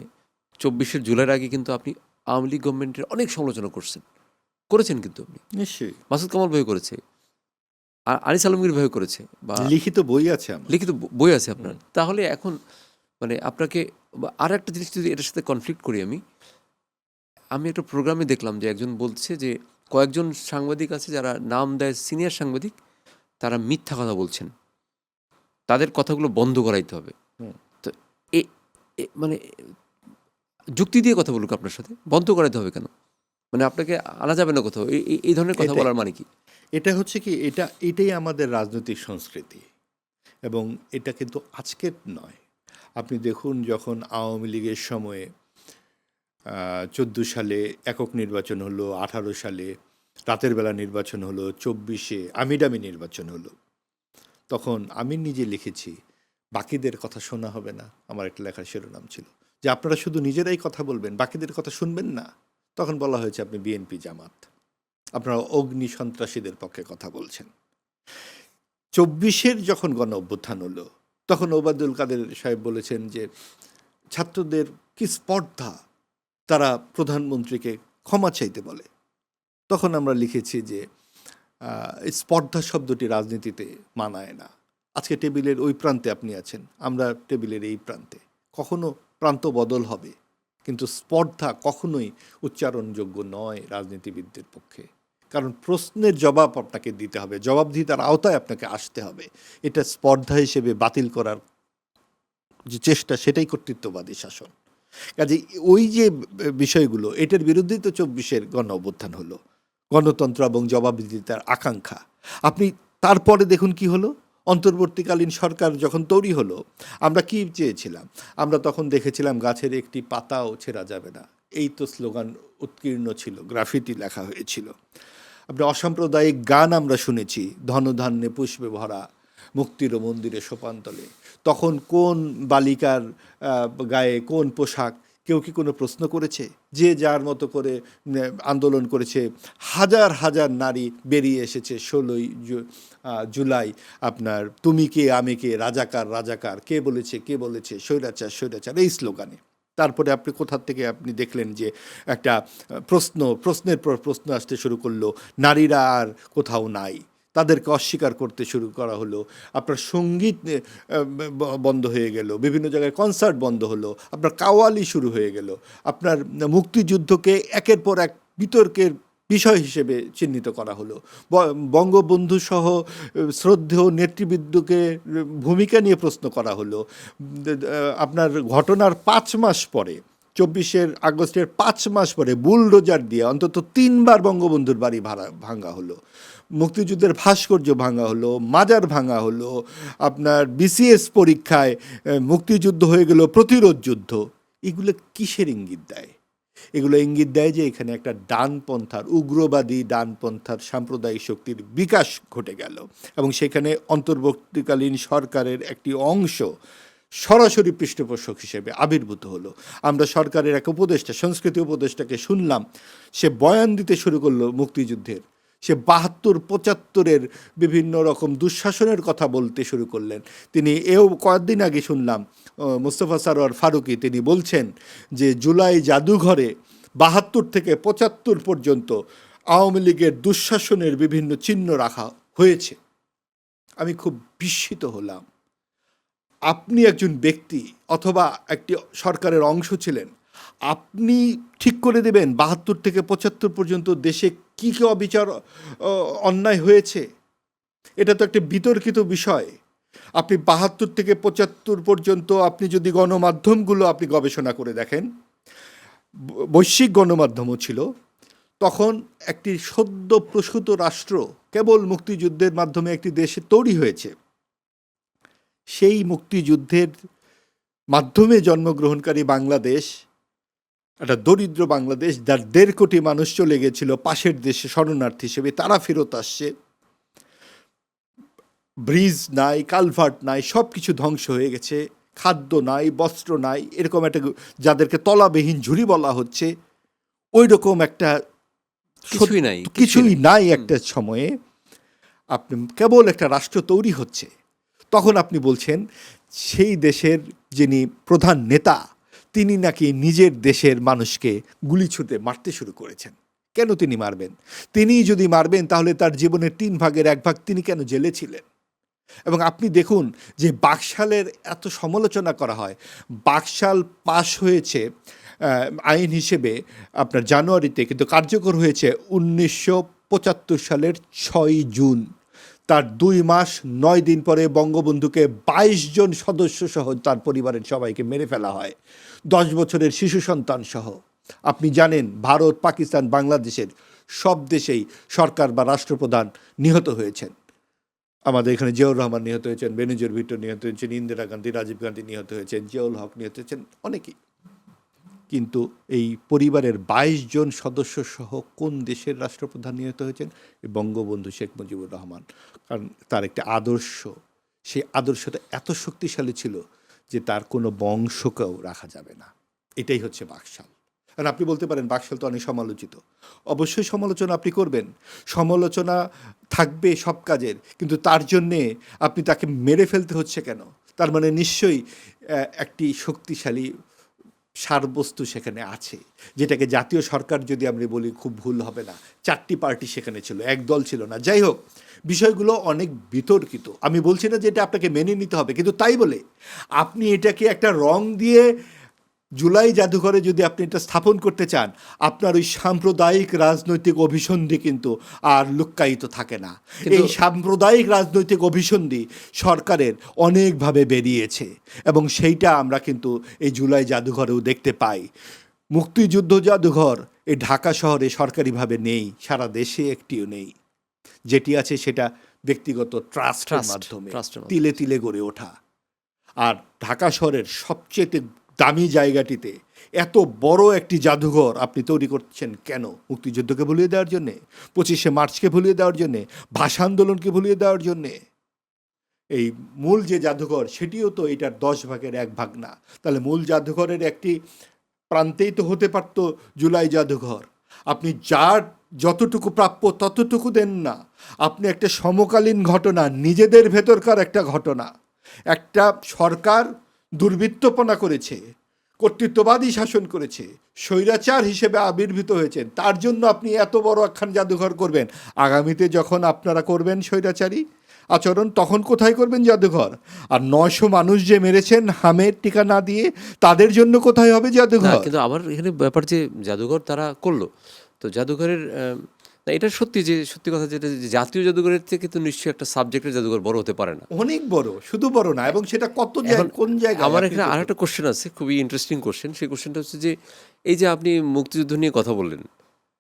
24-এর জুলাইয়ের আগে কিন্তু আপনি আওয়ামী লীগ গভর্নমেন্টের অনেক সমালোচনা করেছেন কিন্তু আপনি। নিশ্চয়ই মাসুদ কামাল ভাই করেছে, আর আনিস আলমগীর ভাই করেছে, বা লিখিত বই আছে আমার। লিখিত বই আছে আপনার। তাহলে এখন মানে আপনাকে আর একটা জিনিস যদি এটার সাথে কনফ্লিক্ট করি, আমি একটা প্রোগ্রামে দেখলাম যে একজন বলছে যে কয়েকজন সাংবাদিক আছে যারা নাম দেয় সিনিয়র সাংবাদিক, তারা মিথ্যা কথা বলছেন, তাদের কথাগুলো বন্ধ করাইতে হবে। তো মানে যুক্তি দিয়ে কথা বলুক, আপনার সাথে বন্ধ করাইতে হবে কেন? মানে আপনাকে আনা যাবে না কোথাও এই ধরনের কথা বলার মানে কি? এটা হচ্ছে কি, এটাই আমাদের রাজনৈতিক সংস্কৃতি, এবং এটা কিন্তু আজকের নয়। আপনি দেখুন, যখন আওয়ামী লীগের সময়ে 14 সালে একক নির্বাচন হলো, 18 সালে রাতের বেলা নির্বাচন হলো, 24-এ আমিডামি নির্বাচন হলো, তখন আমি নিজে লিখেছি বাকিদের কথা শোনা হবে না। আমার একটা লেখার শিরোনাম ছিল যে আপনারা শুধু নিজেরাই কথা বলবেন, বাকিদের কথা শুনবেন না। তখন বলা হয়েছে আপনি বিএনপি জামাত, আপনারা অগ্নি সন্ত্রাসীদের পক্ষে কথা বলছেন। 24-এর যখন গণ অভ্যুত্থান হলো, তখন ওবায়দুল কাদের সাহেব বলেছেন যে ছাত্রদের কি স্পর্ধা, তারা প্রধানমন্ত্রীকে ক্ষমা চাইতে বলে। তখন আমরা লিখেছি যে স্পর্ধা শব্দটি রাজনীতিতে মানায় না। আজকে টেবিলের ওই প্রান্তে আপনি আছেন, আমরা টেবিলের এই প্রান্তে, কখনো প্রান্ত বদল হবে, কিন্তু স্পর্ধা কখনোই উচ্চারণযোগ্য নয় রাজনীতিবিদদের পক্ষে। কারণ প্রশ্নের জবাব আপনাকে দিতে হবে, জবাবদিহিতার আওতায় আপনাকে আসতে হবে। এটা স্পর্ধা হিসেবে বাতিল করার যে চেষ্টা, সেটাই কর্তৃত্ববাদী শাসন। কাজে ওই যে বিষয়গুলো, এটার বিরুদ্ধেই তো 24-এর গণ অভ্যুত্থান হলো, গণতন্ত্র এবং জবাবদিহিতার আকাঙ্ক্ষা। আপনি তারপরে দেখুন কি হলো, অন্তর্বর্তীকালীন সরকার যখন তৈরি হলো, আমরা কি চেয়েছিলাম? আমরা তখন দেখেছিলাম গাছের একটি পাতাও ছেঁড়া যাবে না, এই তো স্লোগান উৎকীর্ণ ছিল, গ্রাফিতি লেখা হয়েছিল। আপনি অসাম্প্রদায়িক গান আমরা শুনেছি, ধনধান্যে পুষ্পে ভরা মুক্তির মন্দিরে সোপানতলে। তখন কোন বালিকার গায়ে কোন পোশাক, কেউ কি কোনো প্রশ্ন করেছে? যে যার মতো করে আন্দোলন করেছে। হাজার হাজার নারী বেরিয়ে এসেছে 16ই জুলাই, আপনার তুমি কে আমি কে, রাজাকার রাজাকার, কে বলেছে কে বলেছে, স্বৈরাচার স্বৈরাচার, এই স্লোগানে। তারপরে আপনি কোথা থেকে আপনি দেখলেন যে একটা প্রশ্নের পর প্রশ্ন আসতে শুরু করলো, নারীরা আর কোথাও নাই, তাদেরকে অস্বীকার করতে শুরু করা হলো। আপনার সঙ্গীত বন্ধ হয়ে গেল, বিভিন্ন জায়গায় কনসার্ট বন্ধ হলো, আপনার কাওয়ালি শুরু হয়ে গেল, আপনার মুক্তিযুদ্ধকে একের পর এক বিতর্কের বিষয় হিসেবে চিহ্নিত করা হলো। বঙ্গবন্ধু সহ শ্রদ্ধেয় নেতৃবৃন্দকে ভূমিকা নিয়ে প্রশ্ন করা হলো। আপনার ঘটনার 5 মাস পরে, 24 আগস্টের 5 মাস পরে বুলডোজার দিয়ে অন্তত 3বার বঙ্গবন্ধুর বাড়ি ভাঙা হলো, মুক্তিযুদ্ধের ভাস্কর্য ভাঙা হলো, মাজার ভাঙা হলো, আপনার বিসিএস পরীক্ষায় মুক্তিযুদ্ধ হয়ে গেল প্রতিরোধ যুদ্ধ। এগুলো কিসের ইঙ্গিত দেয়? এগুলো ইঙ্গিত দেয় যে এখানে একটা ডানপন্থার, উগ্রবাদী ডানপন্থার সাম্প্রদায়িক শক্তির বিকাশ ঘটে গেল, এবং সেখানে অন্তর্বর্তীকালীন সরকারের একটি অংশ সরাসরি পৃষ্ঠপোষক হিসেবে আবির্ভূত হলো। আমরা সরকারের এক উপদেষ্টা, সংস্কৃতি উপদেষ্টাকে শুনলাম, সে বয়ান দিতে শুরু করলো মুক্তিযুদ্ধের। সে 72-75-এর বিভিন্ন রকম দুঃশাসনের কথা বলতে শুরু করলেন। তিনি কয়েকদিন আগে শুনলাম মোস্তফা সরোয়ার ফারুকী, তিনি বলছেন যে জুলাই জাদুঘরে 72 থেকে 75 পর্যন্ত আওয়ামী লীগের দুঃশাসনের বিভিন্ন চিহ্ন রাখা হয়েছে। আমি খুব বিস্মিত হলাম। আপনি একজন ব্যক্তি অথবা একটি সরকারের অংশ ছিলেন, আপনি ঠিক করে দেবেন 72 থেকে 75 পর্যন্ত দেশে কী কী অবিচার অন্যায় হয়েছে? এটা তো একটা বিতর্কিত বিষয়। আপনি 72 থেকে 75 পর্যন্ত আপনি যদি গণমাধ্যমগুলো আপনি গবেষণা করে দেখেন, বৈশ্বিক গণমাধ্যমও ছিল, তখন একটি সদ্য প্রসূত রাষ্ট্র কেবল মুক্তিযুদ্ধের মাধ্যমে একটি দেশে তৈরি হয়েছে। সেই মুক্তিযুদ্ধের মাধ্যমে জন্মগ্রহণকারী বাংলাদেশ, একটা দরিদ্র বাংলাদেশ, যার 1.5 কোটি মানুষ চলে গেছিল পাশের দেশে শরণার্থী হিসেবে, তারা ফেরত আসছে। ব্রিজ নাই, কালভার্ট নাই, সব কিছু ধ্বংস হয়ে গেছে, খাদ্য নাই, বস্ত্র নাই, এরকম একটা, যাদেরকে তলাবিহীন ঝুড়ি বলা হচ্ছে, ওই রকম একটা কিছুই নাই একটা সময়ে আপনি কেবল একটা রাষ্ট্র তৈরি হচ্ছে। তখন আপনি বলছেন সেই দেশের যিনি প্রধান নেতা, তিনি নাকি নিজের দেশের মানুষকে গুলি ছুঁড়ে মারতে শুরু করেছেন। কেন তিনি মারবেন? তিনি যদি মারবেন তাহলে তার জীবনের 3 ভাগের 1 ভাগ তিনি কেন জেলে ছিলেন? এবং আপনি দেখুন যে বাকশালের এত সমালোচনা করা হয়, বাকশাল পাশ হয়েছে আইন হিসেবে আপনার জানুয়ারিতে, কিন্তু কার্যকর হয়েছে 1975 সালের 6 জুন। তার 2 মাস 9 দিন পরে বঙ্গবন্ধুকে 22 জন সদস্য সহ তার পরিবারের সবাইকে মেরে ফেলা হয়, 10 বছরের শিশু সন্তান সহ। আপনি জানেন ভারত, পাকিস্তান, বাংলাদেশের সব দেশেই সরকার বা রাষ্ট্রপ্রধান নিহত হয়েছেন। আমাদের এখানে জিয়াউর রহমান নিহত হয়েছেন, বেনজির ভুট্টো নিহত হয়েছেন, ইন্দিরা গান্ধী, রাজীব গান্ধী নিহত হয়েছেন, জিয়াউল হক নিহত হয়েছেন, অনেকেই। কিন্তু এই পরিবারের 22 জন সদস্য সহ কোন দেশের রাষ্ট্রপ্রধান নিহত হয়েছেন? বঙ্গবন্ধু শেখ মুজিবুর রহমান। কারণ তার একটা আদর্শ, সেই আদর্শটা এত শক্তিশালী ছিল যে তার কোনো বংশকেও রাখা যাবে না। এটাই হচ্ছে বাকশাল। আর আপনি বলতে পারেন বাকশাল তো অনেক সমালোচিত। অবশ্যই সমালোচনা আপনি করবেন, সমালোচনা থাকবে সব কাজের, কিন্তু তার জন্যে আপনি তাকে মেরে ফেলতে হচ্ছে কেন? তার মানে নিশ্চয়ই একটি শক্তিশালী সারবস্তু সেখানে আছে, যেটাকে জাতীয় সরকার যদি আমরা বলি খুব ভুল হবে না। 4টি পার্টি সেখানে ছিল, এক দল ছিল না। যাই হোক, বিষয়গুলো অনেক বিতর্কিত। আমি বলছি না যে এটা আপনাকে মেনে নিতে হবে, কিন্তু তাই বলে আপনি এটাকে একটা রং দিয়ে জুলাই জাদুঘরে যদি আপনি এটা স্থাপন করতে চান, আপনার ওই সাম্প্রদায়িক রাজনৈতিক অভিসন্ধি কিন্তু আর লুক্কায়িত থাকে না। এই সাম্প্রদায়িক রাজনৈতিক অভিসন্ধি সরকারের অনেকভাবে বেরিয়েছে এবং সেইটা আমরা কিন্তু এই জুলাই জাদুঘরেও দেখতে পাই। মুক্তিযুদ্ধ জাদুঘর এই ঢাকা শহরে সরকারিভাবে নেই, সারা দেশে একটিও নেই। যেটি আছে সেটা ব্যক্তিগত ট্রাস্টের মাধ্যমে তিলে তিলে গড়ে ওঠা। আর ঢাকা শহরের সবচেয়ে দামি জায়গাটিতে এত বড় একটি জাদুঘর আপনি তৈরি করছেন কেন? মুক্তিযুদ্ধকে ভুলিয়ে দেওয়ার জন্যে, 25শে মার্চকে ভুলিয়ে দেওয়ার জন্যে, ভাষা আন্দোলনকে ভুলিয়ে দেওয়ার জন্যে? এই মূল যে জাদুঘর সেটিও তো এটার 10 ভাগের 1 ভাগ না। তাহলে মূল জাদুঘরের একটি প্রান্তেই তো হতে পারত জুলাই জাদুঘর। আপনি যার যতটুকু প্রাপ্য ততটুকু দেন না। আপনি একটা সমকালীন ঘটনা, নিজেদের ভেতরকার একটা ঘটনা, একটা সরকার দুর্বৃত্তপনা করেছে, কর্তৃত্ববাদী শাসন করেছে, স্বৈরাচার হিসেবে আবির্ভূত হয়েছেন, তার জন্য আপনি এত বড় একখান জাদুঘর করবেন। আগামীতে যখন আপনারা করবেন স্বৈরাচারী আচরণ, তখন কোথায় করবেন জাদুঘর? আর 900 মানুষ যে মেরেছেন হামের টিকা না দিয়ে, তাদের জন্য কোথায় হবে জাদুঘর? কিন্তু আবার এখানে ব্যাপার যে জাদুঘর তারা করলো, তো জাদুঘরের না, এটা সত্যি যে সত্যি কথা যেটা যে জাতীয় জাদুঘরের থেকে তো নিশ্চয়ই একটা সাবজেক্টের জাদুঘর বড় হতে পারে না। অনেক বড়, শুধু বড় না, এবং সেটা কত কোন জায়গায়। আমার এখানে আর একটা কোশ্চেন আছে, খুবই ইন্টারেস্টিং কোশ্চেন। সেই কোশ্চেনটা হচ্ছে যে এই যে আপনি মুক্তিযুদ্ধ নিয়ে কথা বললেন,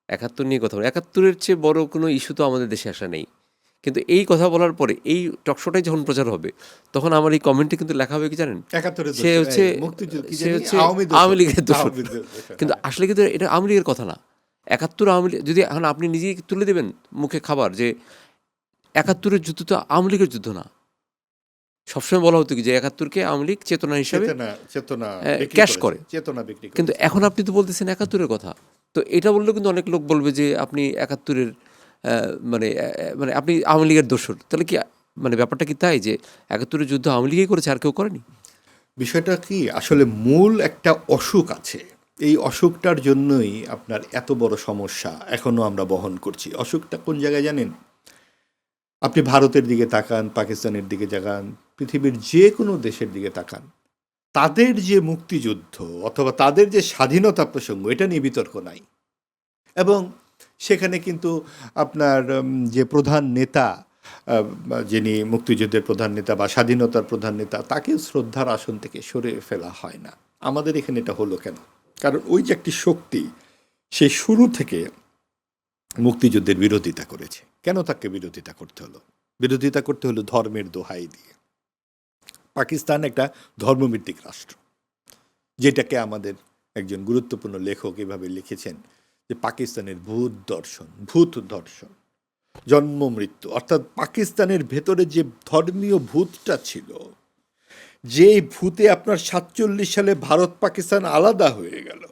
71 নিয়ে কথা বললেন, 71-এর চেয়ে বড় কোনো ইস্যু তো আমাদের দেশে আসা নেই। কিন্তু এই কথা বলার পরে এই টকশোটাই যখন প্রচার হবে, তখন আমার এই কমেন্টে কিন্তু লেখা হবে কি জানেন? সে হচ্ছে আওয়ামী লীগের দোষর। কিন্তু আসলে কিন্তু এটা আওয়ামী লীগের কথা না। 71 আওয়ামী লীগ যদি এখন আপনি নিজেই তুলে দেবেন মুখে খাবার যে 71-এর যুদ্ধ তো আওয়ামী লীগের যুদ্ধ না। সবসময় বলা হতো কি যে 71-কে আওয়ামী লীগ চেতনা হিসাবে ক্যাশ করে, চেতনা বিক্রি করে। কিন্তু এখন আপনি তো বলতেছেন 71-এর কথা। তো এটা বললেও কিন্তু অনেক লোক বলবে যে আপনি 71-এর মানে মানে আপনি আওয়ামী লীগের দোষর। তাহলে কি মানে ব্যাপারটা কি তাই যে 71-এর যুদ্ধ আওয়ামী লীগই করেছে, আর কেউ করেনি? বিষয়টা কি, আসলে মূল একটা অসুখ আছে। এই অসুখটার জন্যই আপনার এত বড় সমস্যা এখনো আমরা বহন করছি। অসুখটা কোন জায়গায় জানেন? আপনি ভারতের দিকে তাকান, পাকিস্তানের দিকে তাকান, পৃথিবীর যে কোনো দেশের দিকে তাকান, তাদের যে মুক্তিযুদ্ধ অথবা তাদের যে স্বাধীনতা প্রসঙ্গ, এটা নিয়ে বিতর্ক নাই। এবং সেখানে কিন্তু আপনার যে প্রধান নেতা, যিনি মুক্তিযুদ্ধের প্রধান নেতা বা স্বাধীনতার প্রধান নেতা, তাকে শ্রদ্ধার আসন থেকে সরে ফেলা হয় না। আমাদের এখানে এটা হলো কেন? কারণ ওই যে একটি শক্তি, সে শুরু থেকে মুক্তিযুদ্ধের বিরোধিতা করেছে। কেন তাকে বিরোধিতা করতে হলো? বিরোধিতা করতে হলো ধর্মের দোহাই দিয়ে। পাকিস্তান একটা ধর্মভিত্তিক রাষ্ট্র, যেটাকে আমাদের একজন গুরুত্বপূর্ণ লেখক এভাবে লিখেছেন যে পাকিস্তানের ভূত দর্শন, জন্ম মৃত্যু, অর্থাৎ পাকিস্তানের ভেতরে যে ধর্মীয় ভূতটা ছিল, যে ভূতে আপনার 47 সালে ভারত পাকিস্তান আলাদা হয়ে গেল।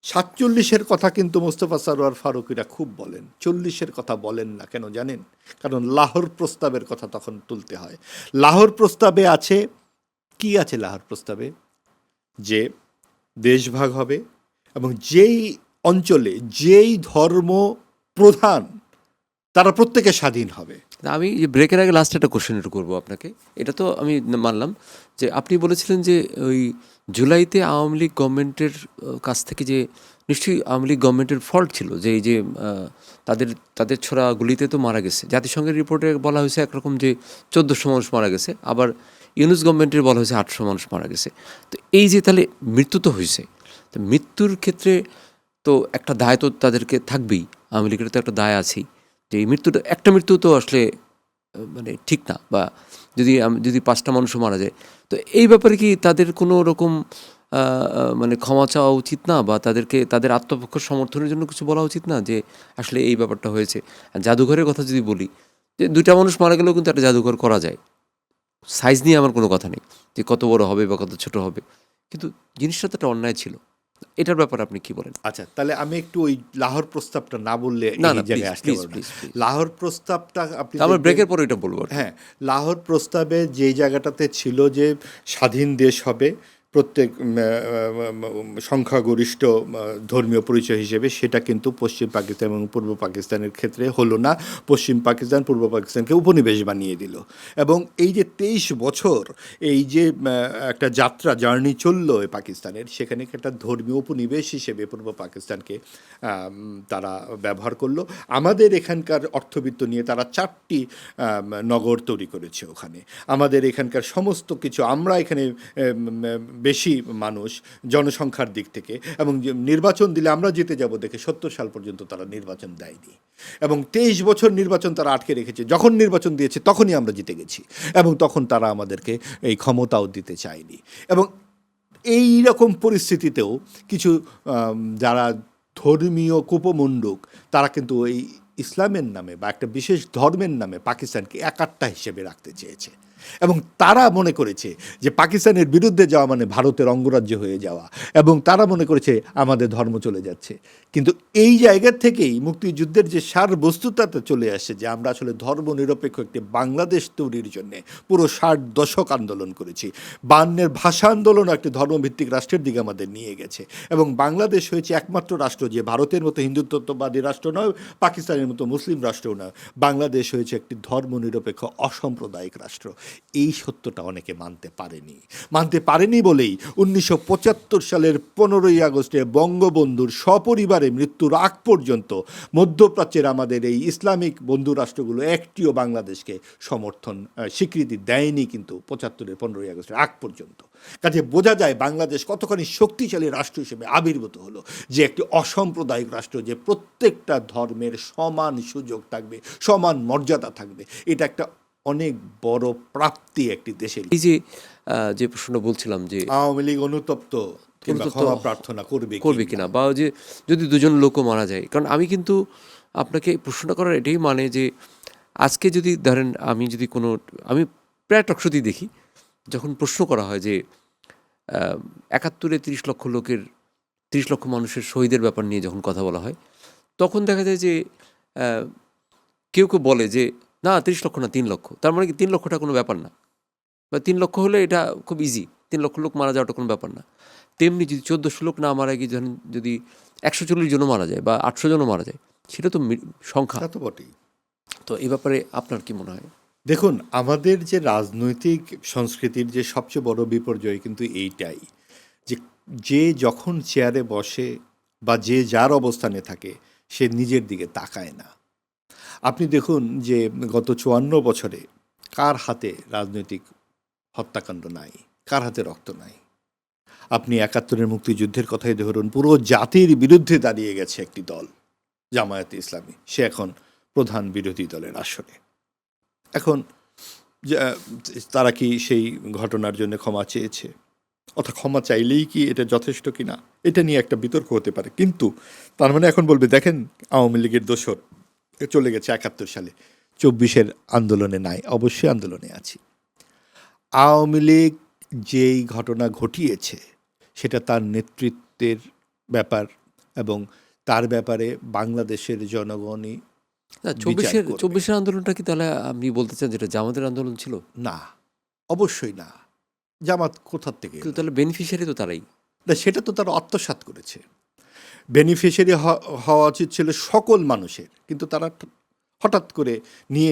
47-এর কথা কিন্তু মোস্তফা সরোয়ার ফারুকীরা খুব বলেন, 40-এর কথা বলেন না। কেন জানেন? কারণ লাহোর প্রস্তাবের কথা তখন তুলতে হয়। লাহোর প্রস্তাবে আছে কি? আছে লাহোর প্রস্তাবে যে দেশভাগ হবে এবং যেই অঞ্চলে যেই ধর্ম প্রধান, তারা প্রত্যেকে স্বাধীন হবে। আমি ব্রেকের আগে লাস্ট একটা কোশ্চেন একটু করবো আপনাকে। এটা তো আমি মানলাম যে আপনি বলেছিলেন যে ওই জুলাইতে আওয়ামী লীগ গভর্নমেন্টের কাছ থেকে যে নিশ্চয়ই আওয়ামী লীগ গভর্নমেন্টের ফল্ট ছিল, যে এই যে তাদের ছোড়া গুলিতে তো মারা গেছে। জাতিসংঘের রিপোর্টে বলা হয়েছে একরকম যে 1400 মানুষ মারা গেছে, আবার ইউনুস গভর্নমেন্টের বলা হয়েছে 800 মানুষ মারা গেছে। তো এই যে তাহলে মৃত্যু তো হয়েছে, তো মৃত্যুর ক্ষেত্রে তো একটা দায় তো তাদেরকে থাকবেই, আওয়ামী লীগের তো একটা দায় আছেই যে এই মৃত্যুটা, একটা মৃত্যু তো আসলে মানে ঠিক না, বা যদি 5টা মানুষও মারা যায়, তো এই ব্যাপারে কি তাদের কোনো রকম মানে ক্ষমা চাওয়া উচিত না, বা তাদের আত্মপক্ষ সমর্থনের জন্য কিছু বলা উচিত না যে আসলে এই ব্যাপারটা হয়েছে? জাদুঘরের কথা যদি বলি, যে 2টা মানুষ মারা গেলেও কিন্তু একটা জাদুঘর করা যায়। সাইজ নিয়ে আমার কোনো কথা নেই যে কত বড় হবে বা কত ছোট হবে, কিন্তু জিনিসটা তো একটা অন্যায় ছিল। এটার ব্যাপারে আপনি কি বলেন? আচ্ছা, তাহলে আমি একটু ওই লাহোর প্রস্তাবটা না বললে না, এই জায়গায় আসতে পারবো না। লাহোর প্রস্তাবটা আপনি আমরা ব্রেকের পরে এটা বলবো। হ্যাঁ, লাহোর প্রস্তাবে যেই জায়গাটাতে ছিল যে স্বাধীন দেশ হবে, প্রত্যেক সংখ্যাগরিষ্ঠ ধর্মীয় পরিচয় হিসেবে, সেটা কিন্তু পশ্চিম পাকিস্তান এবং পূর্ব পাকিস্তানের ক্ষেত্রে হলো না। পশ্চিম পাকিস্তান পূর্ব পাকিস্তানকে উপনিবেশ বানিয়ে দিল। এবং এই যে 23 বছর এই যে একটা জার্নি চললো এই পাকিস্তানের, সেখানে একটা ধর্মীয় উপনিবেশ হিসেবে পূর্ব পাকিস্তানকে তারা ব্যবহার করলো। আমাদের এখানকার অর্থবিত্ত নিয়ে তারা 4টি নগর তৈরি করেছে ওখানে। আমাদের এখানকার সমস্ত কিছু, আমরা এখানে বেশি মানুষ জনসংখ্যার দিক থেকে, এবং নির্বাচন দিলে আমরা জিতে যাব দেখে 70 সাল পর্যন্ত তারা নির্বাচন দেয়নি, এবং 23 বছর নির্বাচন তারা আটকে রেখেছে। যখন নির্বাচন দিয়েছে তখনই আমরা জিতে গেছি, এবং তখন তারা আমাদেরকে এই ক্ষমতাও দিতে চায়নি। এবং এই রকম পরিস্থিতিতেও কিছু যারা ধর্মীয় কুপমণ্ডুক, তারা কিন্তু এই ইসলামের নামে বা একটা বিশেষ ধর্মের নামে পাকিস্তানকে একাট্টা হিসেবে রাখতে চেয়েছে, এবং তারা মনে করেছে যে পাকিস্তানের বিরুদ্ধে যাওয়া মানে ভারতের অঙ্গরাজ্য হয়ে যাওয়া, এবং তারা মনে করেছে আমাদের ধর্ম চলে যাচ্ছে। কিন্তু এই জায়গা থেকেই মুক্তিযুদ্ধের যে সারবস্তুতাতে চলে আসে যে আমরা আসলে ধর্মনিরপেক্ষ একটি বাংলাদেশ তৈরির জন্যে পুরো 60 দশক আন্দোলন করেছি। 52-এর ভাষা আন্দোলন একটি ধর্মভিত্তিক রাষ্ট্রের দিকে আমাদের নিয়ে গেছে, এবং বাংলাদেশ হয়েছে একমাত্র রাষ্ট্র যে ভারতের মতো হিন্দুত্ববাদী রাষ্ট্র নয়, পাকিস্তানের মতো মুসলিম রাষ্ট্রও নয়, বাংলাদেশ হয়েছে একটি ধর্মনিরপেক্ষ অসাম্প্রদায়িক রাষ্ট্র। এই সত্যটা অনেকে মানতে পারেনি বলেই 1975 সালের 15ই আগস্টে বঙ্গবন্ধুর সপরিবারে মৃত্যুর আগ পর্যন্ত মধ্যপ্রাচ্যের আমাদের এই ইসলামিক বন্ধু রাষ্ট্রগুলো একটিও বাংলাদেশকে স্বীকৃতি দেয়নি, কিন্তু 75-এর 15ই আগস্টের আগ পর্যন্ত। কাজে বোঝা যায় বাংলাদেশ কতখানি শক্তিশালী রাষ্ট্র হিসেবে আবির্ভূত হলো, যে একটি অসাম্প্রদায়িক রাষ্ট্র, যে প্রত্যেকটা ধর্মের সমান সুযোগ থাকবে, সমান মর্যাদা থাকবে। এটা একটা অনেক বড় প্রাপ্তি একটি দেশের। এই যে প্রশ্ন বলছিলাম যে আওয়ামী লীগ অনুতপ্ত কিংবা ক্ষমা প্রার্থনা করবে কিনা, বা যে যদি দুজন লোকও মারা যায়। কারণ আমি কিন্তু আপনাকে প্রশ্নটা করার এটাই মানে যে আজকে যদি ধরেন আমি প্রায় টকশোতেই দেখি, যখন প্রশ্ন করা হয় যে 71-এ 30 লক্ষ মানুষের শহীদের ব্যাপার নিয়ে যখন কথা বলা হয়, তখন দেখা যায় যে কেউ বলে যে না 30 লক্ষ না 3 লক্ষ, তার মানে কি 3 লক্ষটা কোনো ব্যাপার না, বা 3 লক্ষ হলে এটা খুব ইজি, 3 লক্ষ লোক মারা যাওয়াটা কোনো ব্যাপার না। তেমনি যদি 1400 লোক না মারা গিয়ে যদি 140 জনও মারা যায় বা 800 জনও মারা যায়, সেটা তো সংখ্যা। তো বটেই। তো এই ব্যাপারে আপনার কি মনে হয়? দেখুন, আমাদের যে রাজনৈতিক সংস্কৃতির যে সবচেয়ে বড় বিপর্যয় কিন্তু এইটাই, যে যখন চেয়ারে বসে বা যে যার অবস্থানে থাকে, সে নিজের দিকে তাকায় না। আপনি দেখুন যে গত 54 বছরে কার হাতে রাজনৈতিক হত্যাকাণ্ড নাই, কার হাতে রক্ত নাই। আপনি 71-এর মুক্তিযুদ্ধের কথাই ধরুন, পুরো জাতির বিরুদ্ধে দাঁড়িয়ে গেছে একটি দল, জামায়াতে ইসলামী, সে এখন প্রধান বিরোধী দলের আসনে। এখন তারা কি সেই ঘটনার জন্য ক্ষমা চেয়েছে, অথবা ক্ষমা চাইলেই কি এটা যথেষ্ট কিনা, এটা নিয়ে একটা বিতর্ক হতে পারে। কিন্তু তার মানে এখন বলবে দেখেন আওয়ামী লীগের দোসর চলে গেছে 71 সালে, 24-এর আন্দোলনে নাই। অবশ্যই আন্দোলনে আছি। আওয়ামী লীগ যেই ঘটনা ঘটিয়েছে সেটা তার নেতৃত্বের ব্যাপার, এবং তার ব্যাপারে বাংলাদেশের জনগণই। না, 24-এর আন্দোলনটা কি তাহলে আপনি বলতে চান যেটা জামাতের আন্দোলন ছিল? না, অবশ্যই না। জামাত কোথার থেকে? তাহলে বেনিফিশিয়ারি তো তারাই। না, সেটা তো তারা আত্মসাৎ করেছে। বেনিফিশিয়ারি হওয়া উচিত ছিল সকল মানুষের, কিন্তু তারা হঠাৎ করে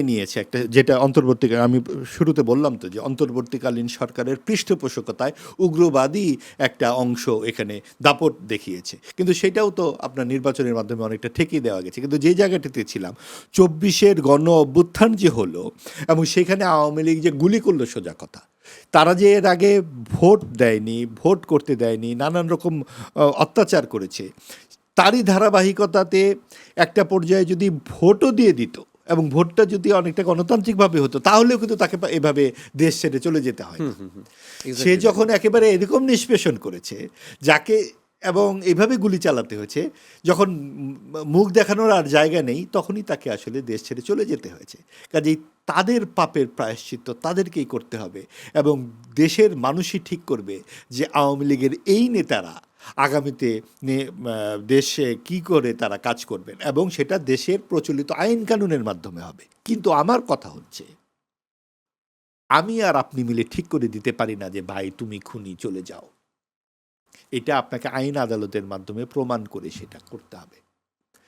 নিয়েছে একটা, যেটা অন্তর্বর্তীকালীন, আমি শুরুতে বললাম তো যে অন্তর্বর্তীকালীন সরকারের পৃষ্ঠপোষকতায় উগ্রবাদী একটা অংশ এখানে দাপট দেখিয়েছে। কিন্তু সেটাও তো আপনার নির্বাচনের মাধ্যমে অনেকটা ঠেকিয়ে দেওয়া গেছে। কিন্তু যে জায়গাটিতে ছিলাম, 24-এর গণ অভ্যুত্থান যে হলো, এবং সেখানে আওয়ামী লীগ যে গুলি করলো, সোজা কথা, তারা যে এর আগে ভোট করতে দেয়নি, নানান রকম অত্যাচার করেছে, তারই ধারাবাহিকতাতে একটা পর্যায়ে যদি ভোটও দিয়ে দিত, এবং ভোটটা যদি অনেকটা গণতান্ত্রিকভাবে হতো, তাহলেও কিন্তু তাকে এভাবে দেশ ছেড়ে চলে যেতে হয়। সে যখন একেবারে এরকম নিষ্পেষণ করেছে যাকে, এবং এভাবে গুলি চালাতে হয়েছে, যখন মুখ দেখানোর আর জায়গা নেই, তখনই তাকে আসলে দেশ ছেড়ে চলে যেতে হয়েছে। কাজেই তাদের পাপের প্রায়শ্চিত্ত তাদেরকেই করতে হবে, এবং দেশের মানুষই ঠিক করবে যে আওয়ামী লীগের এই নেতারা আগামীতে দেশে কি করে তারা কাজ করবেন, এবং সেটা দেশের প্রচলিত আইন কানুনের মাধ্যমে হবে। কিন্তু আমার কথা হচ্ছে, আমি আর আপনি মিলে ঠিক করে দিতে পারি না যে ভাই তুমি খুনি, চলে যাও। এটা আপনাকে আইন আদালতের মাধ্যমে প্রমাণ করে সেটা করতে হবে।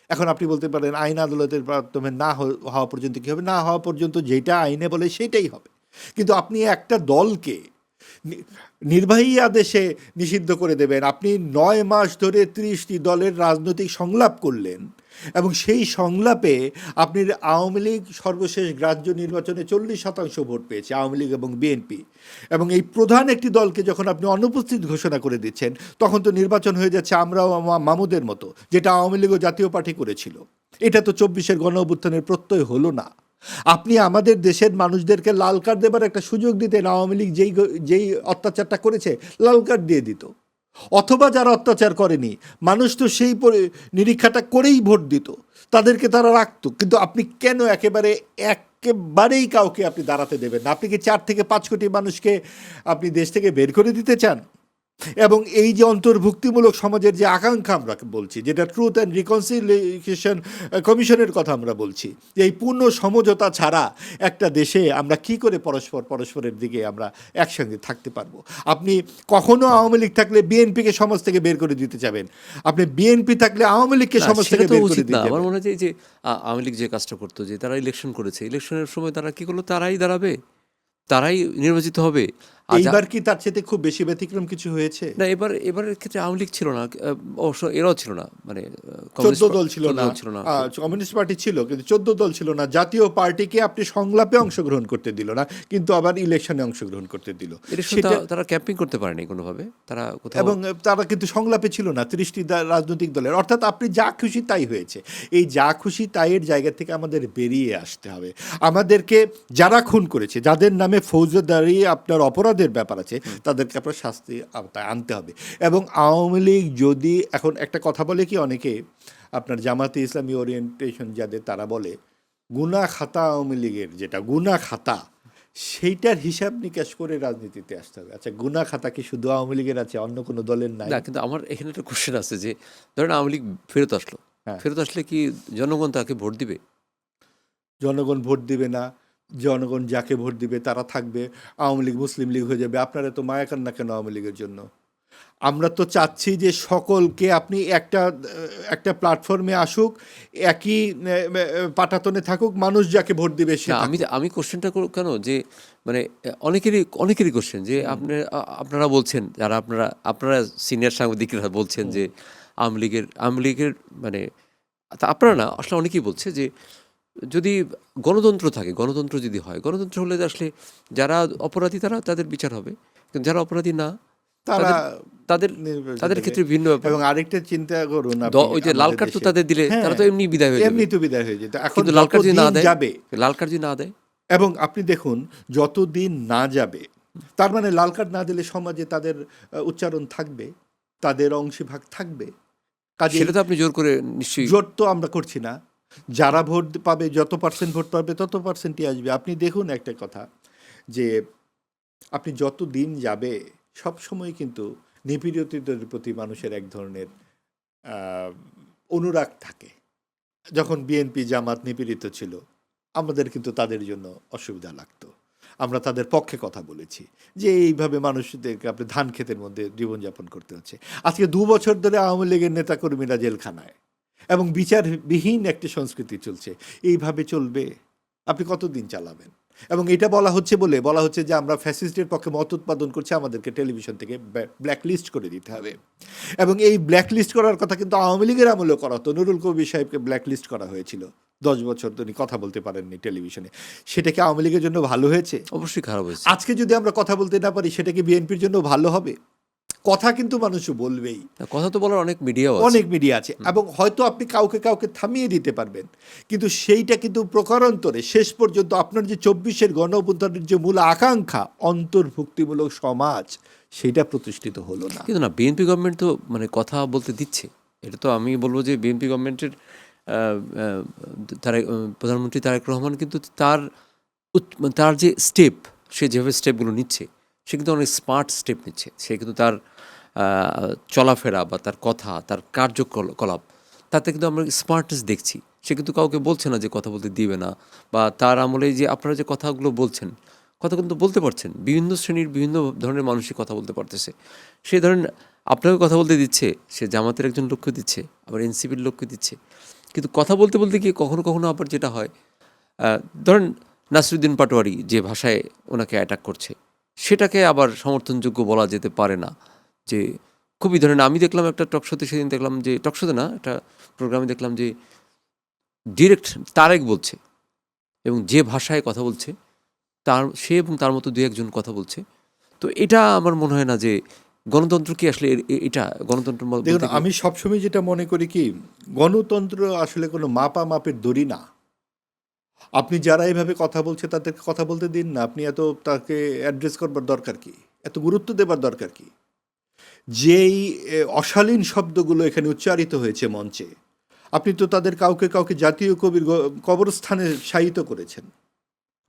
এখন আপনি বলতে পারেন আইন আদালতের মাধ্যমে না হওয়া পর্যন্ত কী হবে? না হওয়া পর্যন্ত যেটা আইনে বলে সেটাই হবে। কিন্তু আপনি একটা দলকে নির্বাহী আদেশে নিষিদ্ধ করে দেবেন। আপনি ৯ মাস ধরে ৩০টি দলের রাজনৈতিক সংলাপ করলেন এবং সেই সংলাপে আপনি আওয়ামী লীগ সর্বশেষ গ্রাহ্য নির্বাচনে 40% ভোট পেয়েছে, আওয়ামী লীগ এবং বিএনপি, এবং এই প্রধান একটি দলকে যখন আপনি অনুপস্থিত ঘোষণা করে দিচ্ছেন তখন তো নির্বাচন হয়ে যাচ্ছে আমরাও মামুদের মতো, যেটা আওয়ামী লীগ ও জাতীয় পার্টি করেছিল। এটা তো ২৪-এর গণ অভ্যুত্থানের প্রত্যয় হলো না। আপনি আমাদের দেশের মানুষদেরকে লাল কার্ড দেবার একটা সুযোগ দিতেন, আওয়ামী লীগ যেই অত্যাচারটা করেছে লাল কার্ড দিয়ে দিত, অথবা যারা অত্যাচার করেনি মানুষ তো সেই নিরীক্ষাটা করেই ভোট দিত, তাদেরকে তারা রাখতো। কিন্তু আপনি কেন একেবারেই কাউকে আপনি দাঁড়াতে দেবেন না? আপনি কি ৪ থেকে ৫ কোটি মানুষকে আপনি দেশ থেকে বের করে দিতে চান? এবং এই যে অন্তর্ভুক্তিমূলক সমাজের যে আকাঙ্ক্ষা আমরা বলছি, যেটা ট্রুথ অ্যান্ড রিকনসিলিয়েশন কমিশনের কথা আমরা বলছি, যে এই পূর্ণ সমঝোতা ছাড়া একটা দেশে আমরা কি করে পরস্পরের দিকে আমরা একসঙ্গে থাকতে পারবো? আপনি কখনো আওয়ামী লীগ থাকলে বিএনপিকে সমাজ থেকে বের করে দিতে যাবেন, আপনি বিএনপি থাকলে আওয়ামী লীগকে সমাজ থেকে বের করে দিতে আমার যাবেন। মনে হয় যে আওয়ামী লীগ যে কাজটা করতো, যে তারা ইলেকশন করেছে, ইলেকশনের সময় তারা কি করলো? তারাই দাঁড়াবে, তারাই নির্বাচিত হবে। এইবার কি তার চেয়ে খুব বেশি ব্যতিক্রম কিছু হয়েছে? না, এবারের ক্ষেত্রে আওয়ামী লীগ ছিল না, অবশ্য এরাও ছিল না, মানে 14 দল ছিল না, ছিল না। কমিউনিস্ট পার্টি ছিল কিন্তু 14 দল ছিল না। জাতীয় পার্টিকে আপনি সংলাপে অংশগ্রহণ করতে দিল না, কিন্তু আবার ইলেকশনে অংশগ্রহণ করতে দিল। তারা ক্যাম্পিং করতে পারেনি কোনোভাবে, তারা কোথাও, এবং তারা কিন্তু সংলাপে ছিল না 30টি রাজনৈতিক দলের। অর্থাৎ আপনি যা খুশি তাই হয়েছে। এই যা খুশি তাইয়ের জায়গা থেকে আমাদের বেরিয়ে আসতে হবে। আমাদেরকে যারা খুন করেছে, যাদের নামে ফৌজদারি আপনার অপরাধের ব্যাপার আছে, তাদেরকে আপনার শাস্তি আওতায় আনতে হবে। এবং আওয়ামী লীগ যদি এখন একটা কথা বলে কি, অনেকে আপনার জামাতে ইসলামী ওরিয়েন্টেশন যাদের, তারা বলে গুনা খাতা আওয়ামী লীগের, যেটা গুনা খাতা সেইটার হিসাব নিকাশ করে রাজনীতিতে আসতে হবে। আচ্ছা, গুনা খাতা কি শুধু আওয়ামী লীগের আছে, অন্য কোনো দলের নাই? না, কিন্তু আমার এখানে একটা কোশ্চেন আছে যে ধরেন আওয়ামী লীগ ফেরত আসলো, ফেরত আসলে কি জনগণ তাকে ভোট দিবে? জনগণ ভোট দিবে না। জনগণ যাকে ভোট দিবে তারা থাকবে। আওয়ামী লীগ মুসলিম লীগ হয়ে যাবে। আপনারা তো মায়া কান্না কেন আওয়ামী লীগের জন্য? আমরা তো চাচ্ছি যে সকলকে আপনি একটা প্ল্যাটফর্মে আসুক, একই পাটাতনে থাকুক, মানুষ যাকে ভোট দিবে সে। আমি কোশ্চেনটা কেন যে মানে অনেকেরই কোশ্চেন যে আপনারা বলছেন, যারা আপনারা সিনিয়র সাংবাদিকরা বলছেন যে আওয়ামী লীগের মানে আপনারা না, আসলে অনেকেই বলছে যে যদি গণতন্ত্র থাকে, গণতন্ত্র যদি হয়, গণতন্ত্র হলে আসলে যারা অপরাধী তাদের বিচার হবে, কিন্তু যারা অপরাধী না তাদের ক্ষেত্রে ভিন্ন ব্যাপার। এবং আরেকটা চিন্তা করুন, ওই যে লাল কার্ড তো তাদের দিলে তারা তো এমনি বিদায় হয়ে যাবে, এমনি তো বিদায় হয়ে যেত। এখন লাল কার্ড যদি না দেয়, যাবে, লাল কার্ড যদি না দেয়, এবং আপনি দেখুন যতদিন না যাবে, তার মানে লাল কার্ড না দিলে সমাজে তাদের উচ্চারণ থাকবে, তাদের অংশীভাগ থাকবে। সেটা তো আপনি জোর করে নিশ্চয়ই, জোর তো আমরা করছি না। যারা ভোট পাবে, যত পার্সেন্ট ভোট পাবে তত পার্সেন্টই আসবে। আপনি দেখুন একটা কথা, যে আপনি যত দিন যাবে সব সময় কিন্তু নিপীড়িতদের প্রতি মানুষের এক ধরনের অনুরাগ থাকে। যখন বিএনপি জামাত নিপীড়িত ছিল, আমাদের কিন্তু তাদের জন্য অসুবিধা লাগতো। আমরা তাদের পক্ষে কথা বলেছি যে এইভাবে মানুষদেরকে আপনি ধান ক্ষেতের মধ্যে জীবনযাপন করতে হচ্ছে। আজকে 2 বছর ধরে আওয়ামী লীগের নেতাকর্মীরা জেলখানায়, এবং বিচারবিহীন একটি সংস্কৃতি চলছে। এইভাবে চলবে? আপনি কতদিন চালাবেন? এবং এটা বলা হচ্ছে যে আমরা ফ্যাসিস্টের পক্ষে মত উৎপাদন করছি, আমাদেরকে টেলিভিশন থেকে ব্ল্যাকলিস্ট করে দিতে হবে। এবং এই ব্ল্যাকলিস্ট করার কথা কিন্তু আওয়ামী লীগের আমলেও করা হতো। নুরুল কবির সাহেবকে ব্ল্যাকলিস্ট করা হয়েছিল, 10 বছর তিনি কথা বলতে পারেননি টেলিভিশনে। সেটা কি আওয়ামী লীগের জন্য ভালো হয়েছে? অবশ্যই খারাপ হয়েছে। আজকে যদি আমরা কথা বলতে না পারি, সেটা কি বিএনপির জন্য ভালো হবে? কথা কিন্তু মানুষ বলবেই, কথা তো বলার অনেক মিডিয়া আছে, এবং হয়তো আপনি কাউকে থামিয়ে দিতে পারবেন, কিন্তু সেইটা কিন্তু প্রকারান্তরে শেষ পর্যন্ত আপনার যে 24-এর গণ অভ্যুত্থানের যে মূল আকাঙ্ক্ষা, অন্তর্ভুক্তিমূলক সমাজ, সেটা প্রতিষ্ঠিত হলো না। কিন্তু না, বিএনপি গভর্নমেন্ট তো মানে কথা বলতে দিচ্ছে। এটা তো আমি বলবো যে বিএনপি গভর্নমেন্টের প্রধানমন্ত্রী তারেক রহমান কিন্তু তার যে স্টেপ, সে যেভাবে স্টেপগুলো নিচ্ছে, সে কিন্তু অনেক স্মার্ট স্টেপ নিচ্ছে। সে কিন্তু তার চলাফেরা বা তার কথা, তার কার্যকলাপ, তাতে কিন্তু আমরা স্মার্টনেস দেখছি। সে কিন্তু কাউকে বলছে না যে কথা বলতে দিবে না, বা তার আমলে যে আপনারা যে কথাগুলো বলছেন, কথা কিন্তু বলতে পারছেন, বিভিন্ন শ্রেণীর বিভিন্ন ধরনের মানুষই কথা বলতে পারতেছে। সেই ধরেন আপনাকে কথা বলতে দিচ্ছে, সে জামাতের একজন লোককে দিচ্ছে, আবার এনসিপির লোককে দিচ্ছে। কিন্তু কথা বলতে বলতে গিয়ে কখনো কখনো আবার যেটা হয়, ধরেন নাসিরুদ্দিন পাটোয়ারি যে ভাষায় ওনাকে অ্যাটাক করছে, সেটাকে আবার সমর্থনযোগ্য বলা যেতে পারে না। যে খুবই ধরেন, আমি দেখলাম একটা টকশোতে, সেদিন দেখলাম যে, টকশোতে না, একটা প্রোগ্রামে দেখলাম যে ডিরেক্ট তারেক বলছে, এবং যে ভাষায় কথা বলছে, সে এবং তার মতো দু একজন কথা বলছে। তো এটা আমার মনে হয় না যে গণতন্ত্র কি আসলে এটা গণতন্ত্র দেখুন, আমি সবসময় যেটা মনে করি কি, গণতন্ত্র আসলে কোনো মাপের দড়ি না। আপনি যারা এইভাবে কথা বলছে তাদেরকে কথা বলতে দিন না। আপনি এত তাকে অ্যাড্রেস করবার দরকার কি, এত গুরুত্ব দেবার দরকার কি? যেই অশালীন শব্দগুলো এখানে উচ্চারিত হয়েছে মঞ্চে, আপনি তো তাদের কাউকে কাউকে জাতীয় কবির কবরস্থানে শায়িত করেছেন।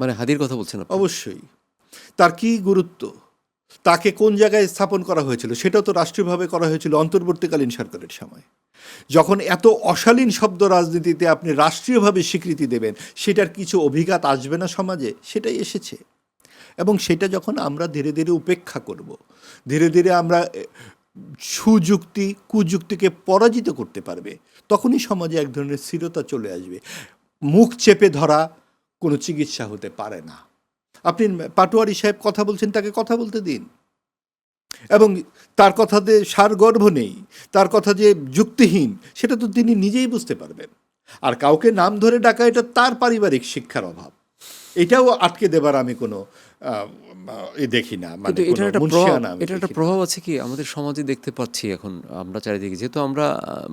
মানে হাদির কথা বলছেন আপনি? অবশ্যই। তার কি গুরুত্ব, তাকে কোন জায়গায় স্থাপন করা হয়েছিল, সেটাও তো রাষ্ট্রীয়ভাবে করা হয়েছিল অন্তর্বর্তীকালীন সরকারের সময়। যখন এত অশালীন শব্দ রাজনীতিতে আপনি রাষ্ট্রীয়ভাবে স্বীকৃতি দেবেন, সেটার কিছু অভিঘাত আসবে না সমাজে? সেটাই এসেছে। এবং সেটা যখন আমরা ধীরে ধীরে উপেক্ষা করব, ধীরে ধীরে আমরা সুযুক্তি কুযুক্তিকে পরাজিত করতে পারবে, তখনই সমাজে এক ধরনের স্থিরতা চলে আসবে। মুখ চেপে ধরা কোনো চিকিৎসা হতে পারে না। আপনি পাটোয়ারি সাহেব কথা বলছেন, তাকে কথা বলতে দিন। এবং তার কথাতে সারগর্ভ নেই, তার কথা যে যুক্তিহীন, সেটা তো তিনি নিজেই বুঝতে পারবেন। আর কাউকে নাম ধরে ডাকা, এটা তার পারিবারিক শিক্ষার অভাব। এটাও আটকে দেবার আমি কোনো দেখি না, মানে কিন্তু এটার একটা মুনশিয়ানা আমি এটার একটা দেখি না। প্রভাব আছে কি আমাদের সমাজে দেখতে পাচ্ছি এখন আমরা চারিদিকে, যেহেতু আমরা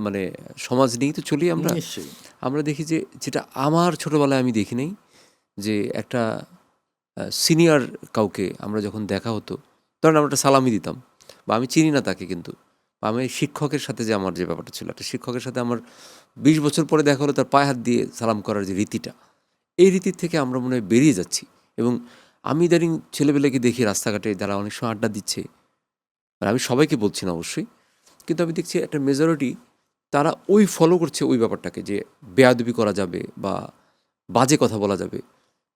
মানে সমাজ নিয়েই তো চলি আমরা। নিশ্চয়ই। আমরা দেখি যে, যেটা আমার ছোটবেলায় আমি দেখি নাই, যে একটা সিনিয়র কাউকে আমরা যখন দেখা হতো, ধরেন আমরা একটা সালামি দিতাম, বা আমি চিনি না তাকে, কিন্তু বা আমি শিক্ষকের সাথে যে আমার যে ব্যাপারটা ছিল, একটা শিক্ষকের সাথে আমার 20 বছর পরে দেখা হলো, তার পায়ে হাত দিয়ে সালাম করার যে রীতিটা, এই রীতির থেকে আমরা মনে হয় বেরিয়ে যাচ্ছি। এবং আমি ইদানিং ছেলেবেলাকে দেখি রাস্তাঘাটে যারা অনেক সময় আড্ডা দিচ্ছে, আর আমি সবাইকে বলছি না অবশ্যই, কিন্তু আমি দেখছি একটা মেজরিটি তারা ওই ফলো করছে ওই ব্যাপারটাকে, যে বেয়াদবি করা যাবে বা বাজে কথা বলা যাবে।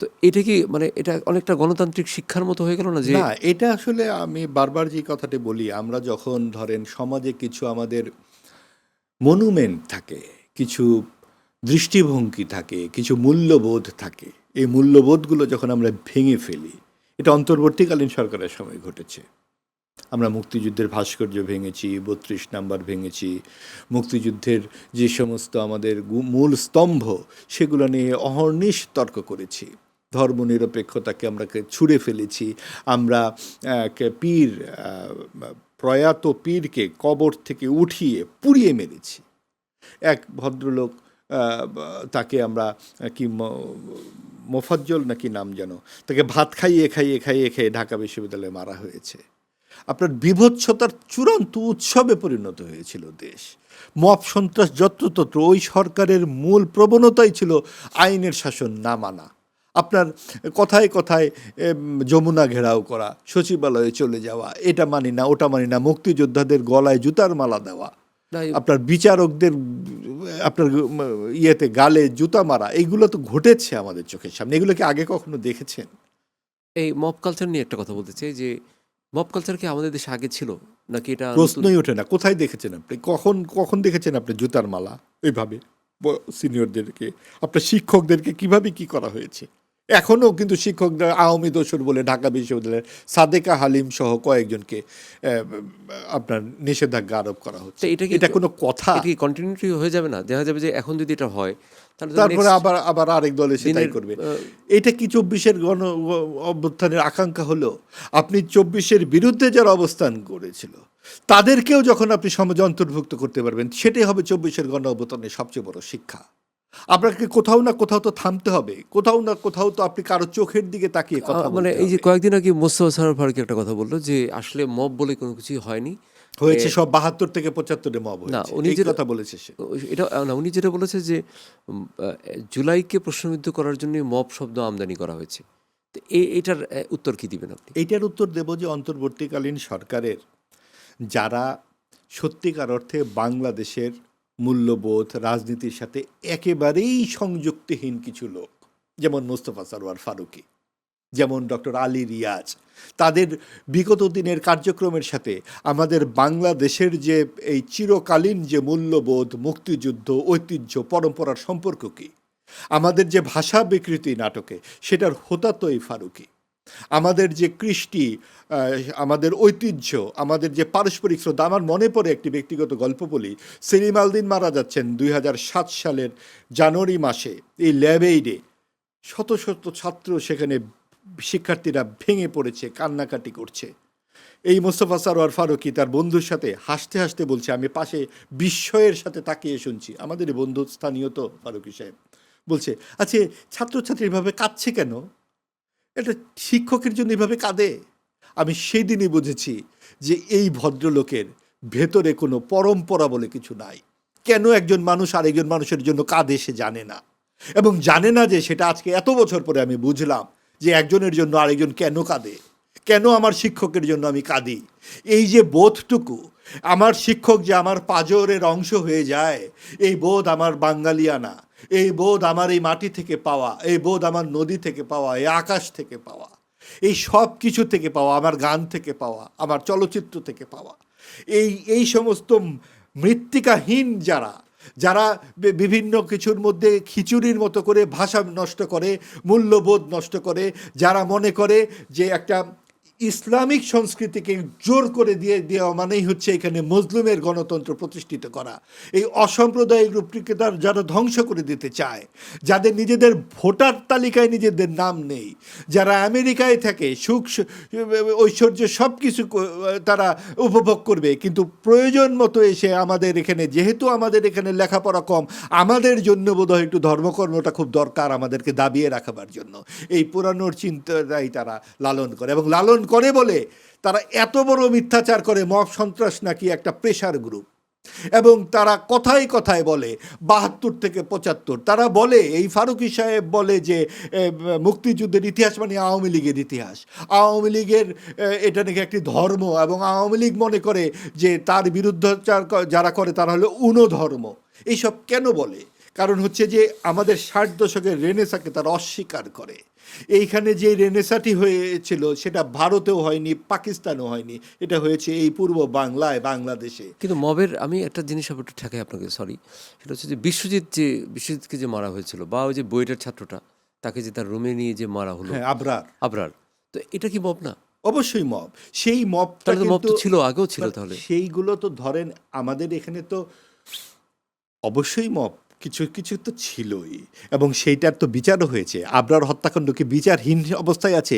তো এটা কি মানে এটা অনেকটা গণতান্ত্রিক শিক্ষার মতো হয়ে গেল না? যে না, এটা আসলে আমি বারবার যে কথাটি বলি, আমরা যখন ধরেন সমাজে কিছু আমাদের মনুমেন্ট থাকে, কিছু দৃষ্টিভঙ্গি থাকে, কিছু মূল্যবোধ থাকে, এই মূল্যবোধগুলো যখন আমরা ভেঙে ফেলি, এটা অন্তর্বর্তীকালীন সরকারের সময় ঘটেছে। আমরা মুক্তিযুদ্ধের ভাস্কর্য ভেঙেছি, 32 নাম্বার ভেঙেছি, মুক্তিযুদ্ধের যে সমস্ত আমাদের মূল স্তম্ভ, সেগুলো নিয়ে অহর্নিশ তর্ক করেছি। ধর্মনিরপেক্ষতাকে আমরা ছুঁড়ে ফেলেছি। আমরা পীর, প্রয়াত পীরকে কবর থেকে উঠিয়ে পুড়িয়ে মেরেছি। এক ভদ্রলোক, তাকে আমরা কি মোফাজ্জল নাকি নাম যেন, তাকে ভাত খাইয়ে খাইয়ে খাইয়ে খেয়ে ঢাকা বিশ্ববিদ্যালয়ে মারা হয়েছে। আপনার বিভৎসতার চূড়ান্ত উৎসবে পরিণত হয়েছিল দেশ। মব সন্ত্রাস যত্রতত্র, ওই সরকারের মূল প্রবণতাই ছিল আইনের শাসন না মানা। আপনার কথায় কথায় যমুনা ঘেরাও করা, সচিবালয়ে চলে যাওয়া, এটা মানি না ওটা মানি না, মুক্তিযোদ্ধাদের গলায় জুতার মালা দেওয়া, আপনার বিচারকদের আপনার ইয়েতে গালে জুতা মারা, এইগুলো তো ঘটেছে আমাদের চোখের সামনে। এগুলো কি আগে কখনো দেখেছেন? এই মব কালচার নিয়ে একটা কথা বলতে চাই, যে মব কালচার কি আমাদের দেশে আগে ছিল নাকি এটা নতুন? প্রশ্নই ওঠে না। কোথায় দেখেছেন আপনি? কখন কখন দেখেছেন আপনি জুতার মালা এইভাবে সিনিয়রদেরকে, আপনার শিক্ষকদেরকে কিভাবে কি করা হয়েছে? এখনও কিন্তু শিক্ষকদের আওয়ামী দোসর বলে ঢাকা বিশ্ববিদ্যালয়ের সাদেকা হালিম সহ কয়েকজনকে আপনার নিষেধাজ্ঞা আরোপ করা হচ্ছে। তো এটা কি এটা কোনো কথা? এটা কি কন্টিনিউটি হয়ে যাবে না? দেখা যাবে যে এখন যদি এটা হয়, তাহলে তো তারপরে next আবার আবার আরেক দল এসে তাই দিনের, করবে। এটা কি 24-এর অভ্যুত্থানের আকাঙ্ক্ষা হলো? আপনি 24-এর বিরুদ্ধে যারা অবস্থান করেছিল তাদেরকেও যখন আপনি সমাজে অন্তর্ভুক্ত করতে পারবেন, সেটাই হবে 24-এর গণ অভ্যুত্থানের সবচেয়ে বড় শিক্ষা। আপনাকে কোথাও না কোথাও তো থামতে হবে, কোথাও না কোথাও তো আপনি কারো চোখের দিকে তাকিয়ে কথা মানে বলতে এই যে হবে। কয়েকদিন আগে মোস্তফা সরোয়ার ফারুকী একটা কথা বললো, যে আসলে মব বলে কোনো কিছুই হয়নি। হয়েছে সব 72 থেকে 75-এ মব না, হয়েছে, উনি এই যেটা কথা বলেছে সে। এটা না, উনি যেটা বলেছে যে জুলাইকে প্রশ্নবিদ্ধ করার জন্য মব শব্দ আমদানি করা হয়েছে। তো এটার উত্তর কি দিবেন আপনি? এইটার উত্তর দেব যে অন্তর্বর্তীকালীন সরকারের যারা সত্যিকার অর্থে বাংলাদেশের মূল্যবোধ রাজনীতির সাথে একেবারেই সংযুক্তিহীন কিছু লোক, যেমন মোস্তফা সরোয়ার ফারুকী, যেমন ডক্টর আলী রিয়াজ, তাদের বিগত দিনের কার্যক্রমের সাথে আমাদের বাংলাদেশের যে এই চিরকালীন যে মূল্যবোধ, মুক্তিযুদ্ধ, ঐতিহ্য, পরম্পরার সম্পর্ক কী, আমাদের যে ভাষা বিকৃতি নাটকে সেটার হোতা তো এই ফারুকী। আমাদের যে কৃষ্টি, আমাদের ঐতিহ্য, আমাদের যে পারস্পরিক শ্রদ্ধা। আমার মনে পড়ে একটি ব্যক্তিগত গল্প বলি। সেলিম আলদিন মারা যাচ্ছেন 2007 সালের জানুয়ারি মাসে এই ল্যাবেইডে। শত শত ছাত্র সেখানে, শিক্ষার্থীরা ভেঙে পড়েছে, কান্নাকাটি করছে। এই মোস্তফা সরোয়ার ফারুকী তার বন্ধুর সাথে হাসতে হাসতে বলছে, আমি পাশে বিস্ময়ের সাথে তাকিয়ে শুনছি, আমাদের বন্ধু স্থানীয় তো ফারুকী সাহেব বলছে, আচ্ছা ছাত্রছাত্রী এভাবে কাঁদছে কেন? এটা শিক্ষকের জন্য এভাবে কাঁদে? আমি সেই দিনই বুঝেছি যে এই ভদ্রলোকের ভেতরে কোনো পরম্পরা বলে কিছু নাই। কেন একজন মানুষ আরেকজন মানুষের জন্য কাঁদে সে জানে না, এবং জানে না যে সেটা আজকে এত বছর পরে আমি বুঝলাম যে একজনের জন্য আরেকজন কেন কাঁদে, কেন আমার শিক্ষকের জন্য আমি কাঁদি। এই যে বোধটুকু, আমার শিক্ষক যে আমার পাঁজরের অংশ হয়ে যায়, এই বোধ আমার বাঙালিয়ানা, এই বোধ আমার এই মাটি থেকে পাওয়া, এই বোধ আমার নদী থেকে পাওয়া, এই আকাশ থেকে পাওয়া, এই সব কিছু থেকে পাওয়া, আমার গান থেকে পাওয়া, আমার চলচ্চিত্র থেকে পাওয়া। এই সমস্ত মৃত্তিকাহীন যারা যারা বিভিন্ন কিছুর মধ্যে খিচুড়ির মতো করে ভাষা নষ্ট করে, মূল্যবোধ নষ্ট করে, যারা মনে করে যে একটা ইসলামিক সংস্কৃতিকে জোর করে দিয়ে দেওয়া মানেই হচ্ছে এখানে মজলুমের গণতন্ত্র প্রতিষ্ঠিত করা, এই অসাম্প্রদায়িক রূপটিকে যারা ধ্বংস করে দিতে চায়, যাদের নিজেদের ভোটার তালিকায় নিজেদের নাম নেই, যারা আমেরিকায় থাকে, সুখ ঐশ্বর্য সব কিছু তারা উপভোগ করবে, কিন্তু প্রয়োজন মতো এসে আমাদের এখানে, যেহেতু আমাদের এখানে লেখাপড়া কম, আমাদের জন্য বোধহয় একটু ধর্মকর্মটা খুব দরকার আমাদেরকে দাবিয়ে রাখবার জন্য, এই পুরানোর চিন্তাটাই তারা লালন করে। এবং লালন করে বলে তারা এত বড় মিথ্যাচার করে মব সন্ত্রাস নাকি একটা প্রেশার গ্রুপ, এবং তারা কথায় কথায় বলে 72 থেকে 75, তারা বলে, এই ফারুকী সাহেব বলে যে মুক্তিযুদ্ধের ইতিহাস মানে আওয়ামী লীগের ইতিহাস, আওয়ামী লীগের এটা নাকি একটি ধর্ম, এবং আওয়ামী লীগ মনে করে যে তার বিরুদ্ধাচার যারা করে তারা হলো ধর্ম। এইসব কেন বলে? কারণ হচ্ছে যে আমাদের 60 দশকের রেনেসাকে তারা অস্বীকার করে। এইখানে যে রেনেসাটি হয়েছিল সেটা ভারতেও হয়নি, পাকিস্তানেও হয়নি, এটা হয়েছে এই পূর্ব বাংলায়, বাংলাদেশে। কিন্তু মবের আমি একটা জিনিস একটু ঠেকাই আপনাকে, সরি, সেটা হচ্ছে যে বিশ্বজিৎকে যে মারা হয়েছিল, বা ওই যে বইটার ছাত্রটা তাকে যে তার রুমে নিয়ে যে মারা হলো, হ্যাঁ, আবরার, তো এটা কি মব না? অবশ্যই মব। সেই মবটা তাহলে তো মব তো কিন্তু ছিল, আগেও ছিল। তাহলে সেইগুলো তো ধরেন আমাদের এখানে তো অবশ্যই মব কিছু কিছু তো জনই, এবং সেইটার তো বিচারও হয়েছে। আবরার হত্যাকাণ্ড কি বিচারহীন অবস্থায় আছে?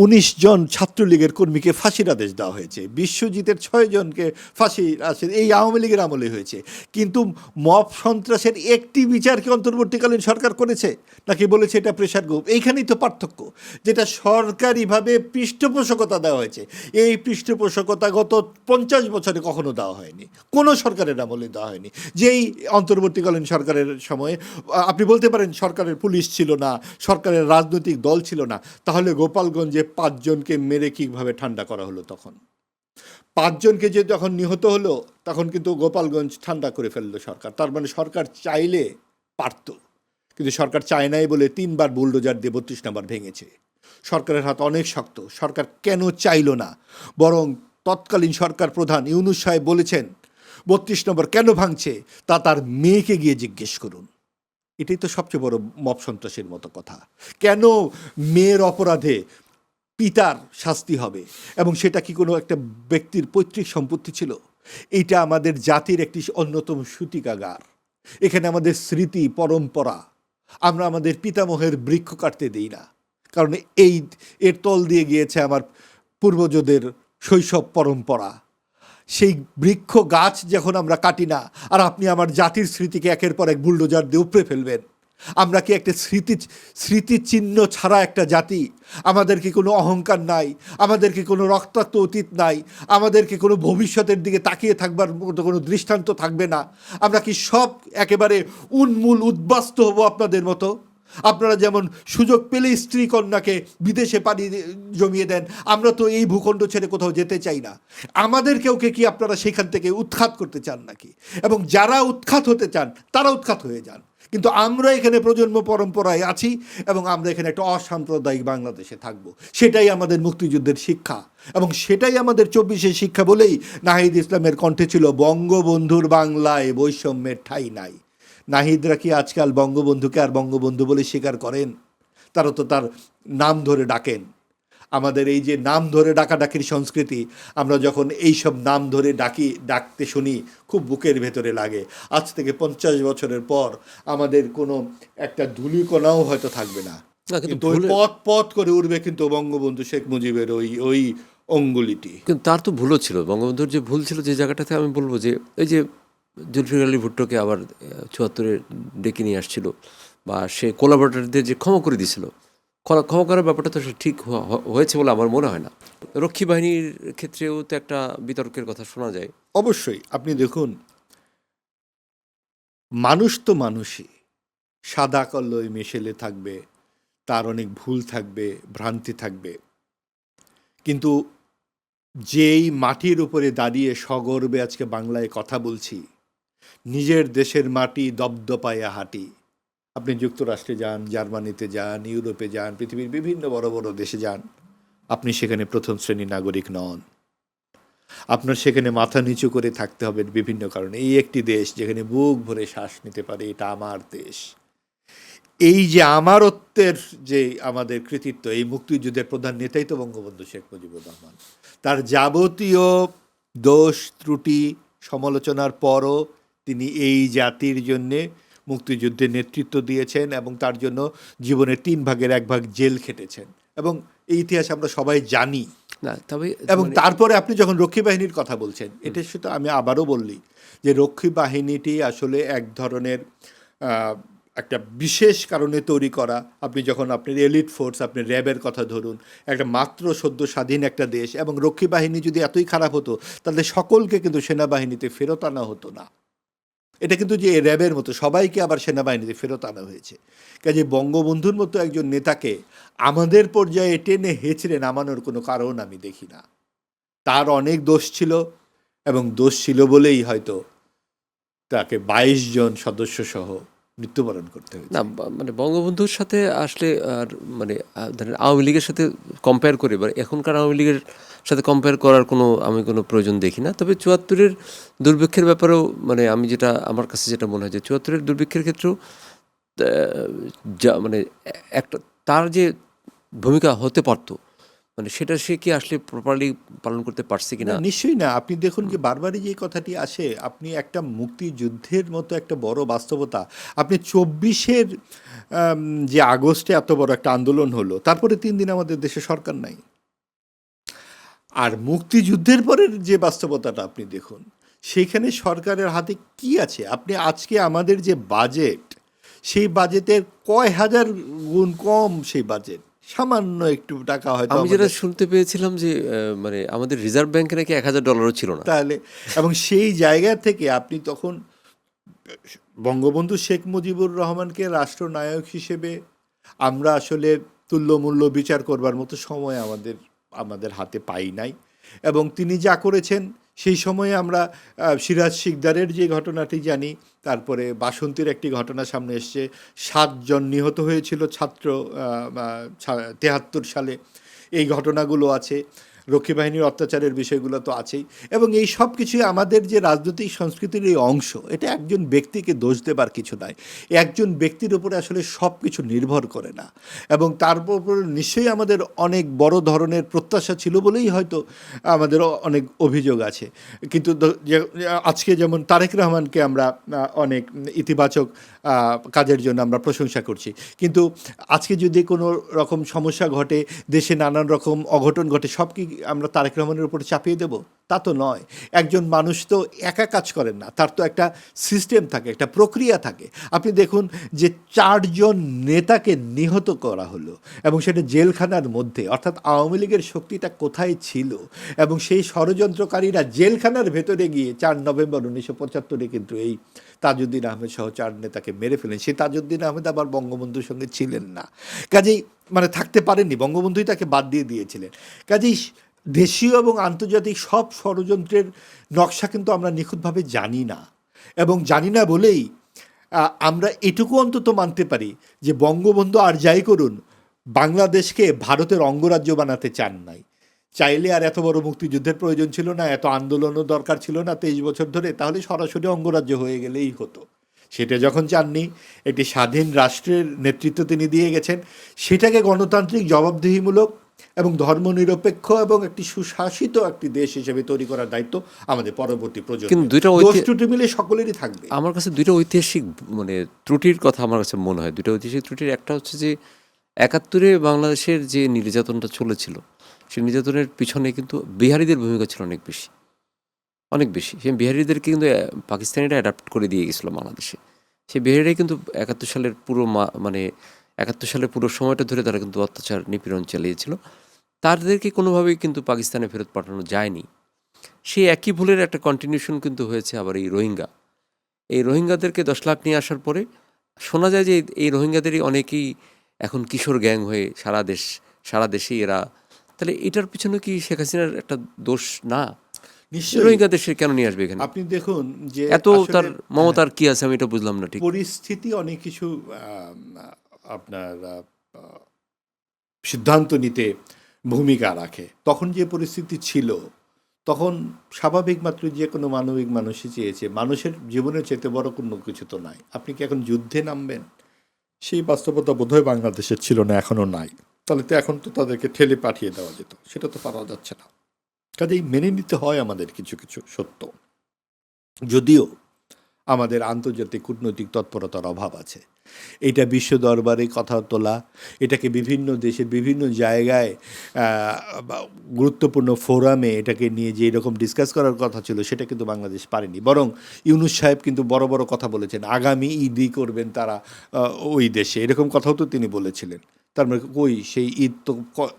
19 জন ছাত্রলীগের কর্মীকে ফাঁসির আদেশ দেওয়া হয়েছে, বিশ্বজিতের 6 জনকে ফাঁসির আছে, এই আওয়ামী লীগের আমলে হয়েছে। কিন্তু মব সন্ত্রাসের একটি বিচার কি অন্তর্বর্তীকালীন সরকার করেছে, নাকি বলেছে এটা প্রেশার গ্রুপ? এইখানেই তো পার্থক্য, যেটা সরকারিভাবে পৃষ্ঠপোষকতা দেওয়া হয়েছে। এই পৃষ্ঠপোষকতা গত 50 বছরে কখনো দেওয়া হয়নি, কোনো সরকারের আমলে দেওয়া হয়নি। যেই অন্তর্বর্তীকালীন সরকারের সময়ে আপনি বলতে পারেন সরকারের পুলিশ ছিল না, সরকারের রাজনৈতিক দল ছিল না, তাহলে গোপালগঞ্জে 5 জনকে মেরে কীভাবে ঠান্ডা করা হলো? তখন 5 জনকে যে যখন নিহত হলো, তখন কিন্তু গোপালগঞ্জ ঠান্ডা করে ফেললো সরকার। তার মানে সরকার চাইলে পারত, কিন্তু সরকার চায় নাই বলে 3 বার বুলডোজার দিয়ে 32 নম্বর ভেঙেছে। সরকারের হাত অনেক শক্ত। সরকার কেন চাইল না? বরং তৎকালীন সরকার প্রধান ইউনূস সাহেব বলেছেন 32 নম্বর কেন ভাঙছে তা তার মেয়েকে গিয়ে জিজ্ঞেস করুন। এটাই তো সবচেয়ে বড় মব সন্ত্রাসের মতো কথা। কেন মেয়ের অপরাধে পিতার শাস্তি হবে, এবং সেটা কি কোনো একটা ব্যক্তির পৈতৃক সম্পত্তি ছিল? এইটা আমাদের জাতির একটি অন্যতম সূতিকাগার। এখানে আমাদের স্মৃতি, পরম্পরা, আমরা আমাদের পিতামহের বৃক্ষ কাটতে দিই না, কারণ এর তল দিয়ে গিয়েছে আমার পূর্বজদের শৈশব পরম্পরা। সেই বৃক্ষ গাছ যখন আমরা কাটি না, আর আপনি আমার জাতির স্মৃতিকে একের পর এক বুলডোজার দিয়ে উপড়ে ফেলবেন, আমরা কি একটা স্মৃতিচিহ্ন ছাড়া একটা জাতি? আমাদের কি কোনো অহংকার নাই? আমাদের কি কোনো রক্তাক্ত অতীত নাই? আমাদের কি কোনো ভবিষ্যতের দিকে তাকিয়ে থাকবার মতো কোনো দৃষ্টান্ত থাকবে না? আমরা কি সব একেবারে উন্মূল উদ্বাস্ত হব আপনাদের মতো? আপনারা যেমন সুযোগ পেলে স্ত্রী কন্যাকে বিদেশে পাড়ি জমিয়ে দেন, আমরা তো এই ভূখণ্ড ছেড়ে কোথাও যেতে চাই না। আমাদেরকেও কি আপনারা সেখান থেকে উৎখাত করতে চান নাকি? এবং যারা উৎখাত হতে চান তারা উৎখাত হয়ে যান, কিন্তু আমরা এখানে প্রজন্ম পরম্পরায় আছি এবং আমরা এখানে একটা অসাম্প্রদায়িক বাংলাদেশে থাকব। সেটাই আমাদের মুক্তিযুদ্ধের শিক্ষা এবং সেটাই আমাদের 24-এর শিক্ষা বলেই নাহিদ ইসলামের কণ্ঠে ছিল বঙ্গবন্ধুর বাংলায় বৈষম্যের ঠাঁই নাই। নাহিদরা কি আজকাল বঙ্গবন্ধুকে আর বঙ্গবন্ধু বলে স্বীকার করেন? তারা তো তার নাম ধরে ডাকেন। আমাদের এই যে নাম ধরে ডাকাডাকির সংস্কৃতি, আমরা যখন এইসব নাম ধরে ডাকতে শুনি খুব বুকের ভেতরে লাগে। আজ থেকে 50 বছরের পর আমাদের কোনো একটা ধূলিকণাও হয়তো থাকবে না, না, কিন্তু কিন্তু ওই পথ করে উঠবে কিন্তু বঙ্গবন্ধু শেখ মুজিবের ওই অঙ্গুলিটি। কিন্তু তার তো ভুলও ছিল, বঙ্গবন্ধুর যে ভুল ছিল যে জায়গাটাতে আমি বলবো যে এই যে জুলফিকার আলী ভুট্টোকে আবার 74-এ ডেকে নিয়ে আসছিল বা সে কোলাবরেটরদের যে ক্ষমা করে দিয়েছিল, ক্ষমা করার ব্যাপারটা তো ঠিক হয়েছে বলে আমার মনে হয় না। রক্ষী বাহিনীর ক্ষেত্রেও তো একটা বিতর্কের কথা শোনা যায়। অবশ্যই আপনি দেখুন, মানুষ তো মানুষই, সাদা কালোয় মিশেলে থাকবে, তার অনেক ভুল থাকবে, ভ্রান্তি থাকবে, কিন্তু যেই মাটির উপরে দাঁড়িয়ে সগর্বে আজকে বাংলায় কথা বলছি, নিজের দেশের মাটি দপদপায় হাঁটি। আপনি যুক্তরাষ্ট্রে যান, জার্মানিতে যান, ইউরোপে যান, পৃথিবীর বিভিন্ন বড় বড় দেশে যান, আপনি সেখানে প্রথম শ্রেণীর নাগরিক নন। আপনার সেখানে মাথা নিচু করে থাকতে হবে বিভিন্ন কারণে। এই একটি দেশ যেখানে বুক ভরে শ্বাস নিতে পারে, এটা আমার দেশ। এই যে আমারত্বের যে আমাদের কৃতিত্ব, এই মুক্তিযুদ্ধের প্রধান নেতাই তো বঙ্গবন্ধু শেখ মুজিবুর রহমান। তার যাবতীয় দোষ ত্রুটি সমালোচনার পরও তিনি এই জাতির জন্যে মুক্তিযুদ্ধের নেতৃত্ব দিয়েছেন এবং তার জন্য জীবনের 3 ভাগের 1 ভাগ জেল খেটেছেন এবং এই ইতিহাস আমরা সবাই জানি। না, তবে এবং তারপরে আপনি যখন রক্ষী বাহিনীর কথা বলছেন, এটার সাথে আমি আবারও বললি যে রক্ষী বাহিনীটি আসলে এক ধরনের একটা বিশেষ কারণে তৈরি করা। আপনি যখন আপনার এলিট ফোর্স, আপনি র্যাবের কথা ধরুন, একটা মাত্র সদ্য স্বাধীন একটা দেশ, এবং রক্ষী বাহিনী যদি এতই খারাপ হতো তাহলে সকলকে কিন্তু সেনাবাহিনীতে ফেরত আনা হতো না। এটা কিন্তু যে র্যাবের মতো সবাইকে আবার সেনাবাহিনীতে ফেরত আনা হয়েছে। কাজে বঙ্গবন্ধুর মতো একজন নেতাকে আমাদের পর্যায়ে টেনে হেঁচড়ে নামানোর কোনো কারণ আমি দেখি না। তার অনেক দোষ ছিল এবং দোষ ছিল বলেই হয়তো তাকে 22 জন সদস্য সহ মৃত্যুবরণ করতে হয়েছে। না, মানে বঙ্গবন্ধুর সাথে আসলে আর মানে ধরেন আওয়ামী লীগের সাথে কম্পেয়ার করে বা এখনকার আওয়ামী লীগের সাথে কম্পেয়ার করার আমি কোনো প্রয়োজন দেখি না। তবে 74-এর দুর্ভিক্ষের ব্যাপারেও মানে আমি যেটা আমার কাছে যেটা মনে হয় যে 74-এর দুর্ভিক্ষের ক্ষেত্রেও যা মানে একটা তার যে ভূমিকা হতে পারতো, মানে সেটা সে কি আসলে প্রপারলি পালন করতে পারছে কিনা? নিশ্চয়ই না। আপনি দেখুন যে বারবারই যে কথাটি আসে, আপনি একটা মুক্তিযুদ্ধের মতো একটা বড় বাস্তবতা, আপনি 24-এর যে আগস্টে এত বড় একটা আন্দোলন হলো, তারপরে 3 দিন আমাদের দেশে সরকার নাই। আর মুক্তিযুদ্ধের পরের যে বাস্তবতাটা আপনি দেখুন, সেইখানে সরকারের হাতে কি আছে? আপনি আজকে আমাদের যে বাজেট, সেই বাজেটের কয় হাজার গুণ কম সেই বাজেট, সামান্য একটু টাকা হয়তো আমি যেটা শুনতে পেয়েছিলাম যে মানে আমাদের রিজার্ভ ব্যাংকে নাকি $1000 ছিল না। তাহলে এবং সেই জায়গা থেকে আপনি তখন বঙ্গবন্ধু শেখ মুজিবুর রহমানকে রাষ্ট্রনায়ক হিসেবে আমরা আসলে তুল্যমূল্য বিচার করবার মতো সময় আমাদের হাতে পাই নাই। এবং তিনি যা করেছেন সেই সময়ে আমরা সিরাজ শিকদারের যে ঘটনাটি জানি, তারপরে বাসন্তীর একটি ঘটনা সামনে এসছে, 7 জন নিহত হয়েছিল ছাত্র 73 সালে, এই ঘটনাগুলো আছে, রক্ষী বাহিনীর অত্যাচারের বিষয়গুলো তো আছেই। এবং এই সব কিছুই আমাদের যে রাজনৈতিক সংস্কৃতির এই অংশ, এটা একজন ব্যক্তিকে দোষ দেবার কিছু নয়। একজন ব্যক্তির উপরে আসলে সব কিছু নির্ভর করে না, এবং তার উপর নিশ্চয়ই আমাদের অনেক বড় ধরনের প্রত্যাশা ছিল বলেই হয়তো আমাদের অনেক অভিযোগ আছে। কিন্তু আজকে যেমন তারেক রহমানকে আমরা অনেক ইতিবাচক কাজের জন্য আমরা প্রশংসা করছি, কিন্তু আজকে যদি কোনো রকম সমস্যা ঘটে, দেশে নানান রকম অঘটন ঘটে, সব কি আমরা তারেক রহমানের উপর চাপিয়ে দেব? তা তো নয়। একজন মানুষ তো একা কাজ করেন না, তার তো একটা সিস্টেম থাকে, একটা প্রক্রিয়া থাকে। আপনি দেখুন যে 4 জন নেতাকে নিহত করা হলো এবং সেটা জেলখানার মধ্যে, অর্থাৎ আওয়ামী লীগের শক্তিটা কোথায় ছিল? এবং সেই ষড়যন্ত্রকারীরা জেলখানার ভেতরে গিয়ে 4 নভেম্বর 1975-এ কিন্তু এই তাজউদ্দিন আহমেদ সহ 4 নেতাকে মেরে ফেলেন। সেই তাজউদ্দিন আহমেদ আবার বঙ্গবন্ধুর সঙ্গে ছিলেন না, কাজেই মানে থাকতে পারেননি, বঙ্গবন্ধুই তাকে বাদ দিয়ে দিয়েছিলেন। কাজেই দেশীয় এবং আন্তর্জাতিক সব ষড়যন্ত্রের নকশা কিন্তু আমরা নিখুঁতভাবে জানি না, এবং জানি না বলেই আমরা এটুকু অন্তত মানতে পারি যে বঙ্গবন্ধু আর যাই করুন, বাংলাদেশকে ভারতের অঙ্গরাজ্য বানাতে চান নাই। চাইলে আর এত বড় মুক্তিযুদ্ধের প্রয়োজন ছিল না, এত আন্দোলনও দরকার ছিল না 23 বছর ধরে, তাহলে সরাসরি অঙ্গরাজ্য হয়ে গেলেই হতো। সেটা যখন চাননি, একটি স্বাধীন রাষ্ট্রের নেতৃত্ব তিনি দিয়ে গেছেন, সেটাকে গণতান্ত্রিক, জবাবদিহিমূলক এবং ধর্মনিরপেক্ষ এবং একটি সুশাসিত একটি দেশ হিসেবে তৈরি করার দায়িত্ব আমাদের পরবর্তী কিন্তু প্রজন্মের। দুইটা দোষ ত্রুটি মিলে সকলেরই থাকবে। আমার কাছে দুইটা ঐতিহাসিক মানে ত্রুটির কথা আমার কাছে মনে হয়। দুইটা ঐতিহাসিক ত্রুটির একটা হচ্ছে যে 71-এ বাংলাদেশের যে নির্যাতনটা চলেছিল, সেই নির্যাতনের পিছনে কিন্তু বিহারিদের ভূমিকা ছিল অনেক বেশি, অনেক বেশি। সেই বিহারিদেরকে কিন্তু পাকিস্তানিরা অ্যাডাপ্ট করে দিয়ে গেছিলো বাংলাদেশে। সেই বিহারিরাই কিন্তু 71 সালের পুরো মানে 71 সালের পুরো সময়টা ধরে তারা কিন্তু অত্যাচার নিপীড়ন চালিয়েছিল। তাদেরকে কোনোভাবেই কিন্তু পাকিস্তানে ফেরত পাঠানো যায়নি। সেই একই ভুলের একটা কন্টিনিউশন কিন্তু হয়েছে আবার এই রোহিঙ্গা। এই রোহিঙ্গাদেরকে 10 লাখ নিয়ে আসার পরে শোনা যায় যে এই রোহিঙ্গাদেরই অনেকেই এখন কিশোর গ্যাং হয়ে সারা দেশেই এরা। তাহলে এটার পিছনে কি শেখ হাসিনার একটা দোষ না? নিশ্চয়ই। রোহিঙ্গা দেশে কেন নিয়ে আসবে এখানে? আপনি দেখুন যে এত তার মমতার কি আছে, আমি এটা বুঝলাম না ঠিক। পরিস্থিতি অনেক কিছু আপনার সিদ্ধান্ত নিতে ভূমিকা রাখে। তখন যে পরিস্থিতি ছিল, তখন স্বাভাবিক মাত্র যে কোনো মানবিক মানুষই চেয়েছে, মানুষের জীবনের চাইতে বড় কোনো কিছু তো নাই। আপনি কি এখন যুদ্ধে নামবেন? সেই বাস্তবতা বোধহয় বাংলাদেশের ছিল না, এখনও নাই। তাহলে তো এখন তো তাদেরকে ঠেলে পাঠিয়ে দেওয়া যেত, সেটা তো পারা যাচ্ছে না। কাজেই মেনে নিতে হয় আমাদের কিছু কিছু সত্য, যদিও আমাদের আন্তর্জাতিক কূটনৈতিক তৎপরতার অভাব আছে। এটা বিশ্ব দরবারে কথা তোলা, এটাকে বিভিন্ন দেশের বিভিন্ন জায়গায় গুরুত্বপূর্ণ ফোরামে এটাকে নিয়ে যে এরকম ডিসকাস করার কথা ছিল, সেটা কিন্তু বাংলাদেশ পারেনি। বরং ইউনূস সাহেব কিন্তু বড় বড় কথা বলেছেন, আগামী ঈদই করবেন তারা ওই দেশে, এরকম কথাও তো তিনি বলেছিলেন। তার মানে কই সেই ঈদ তো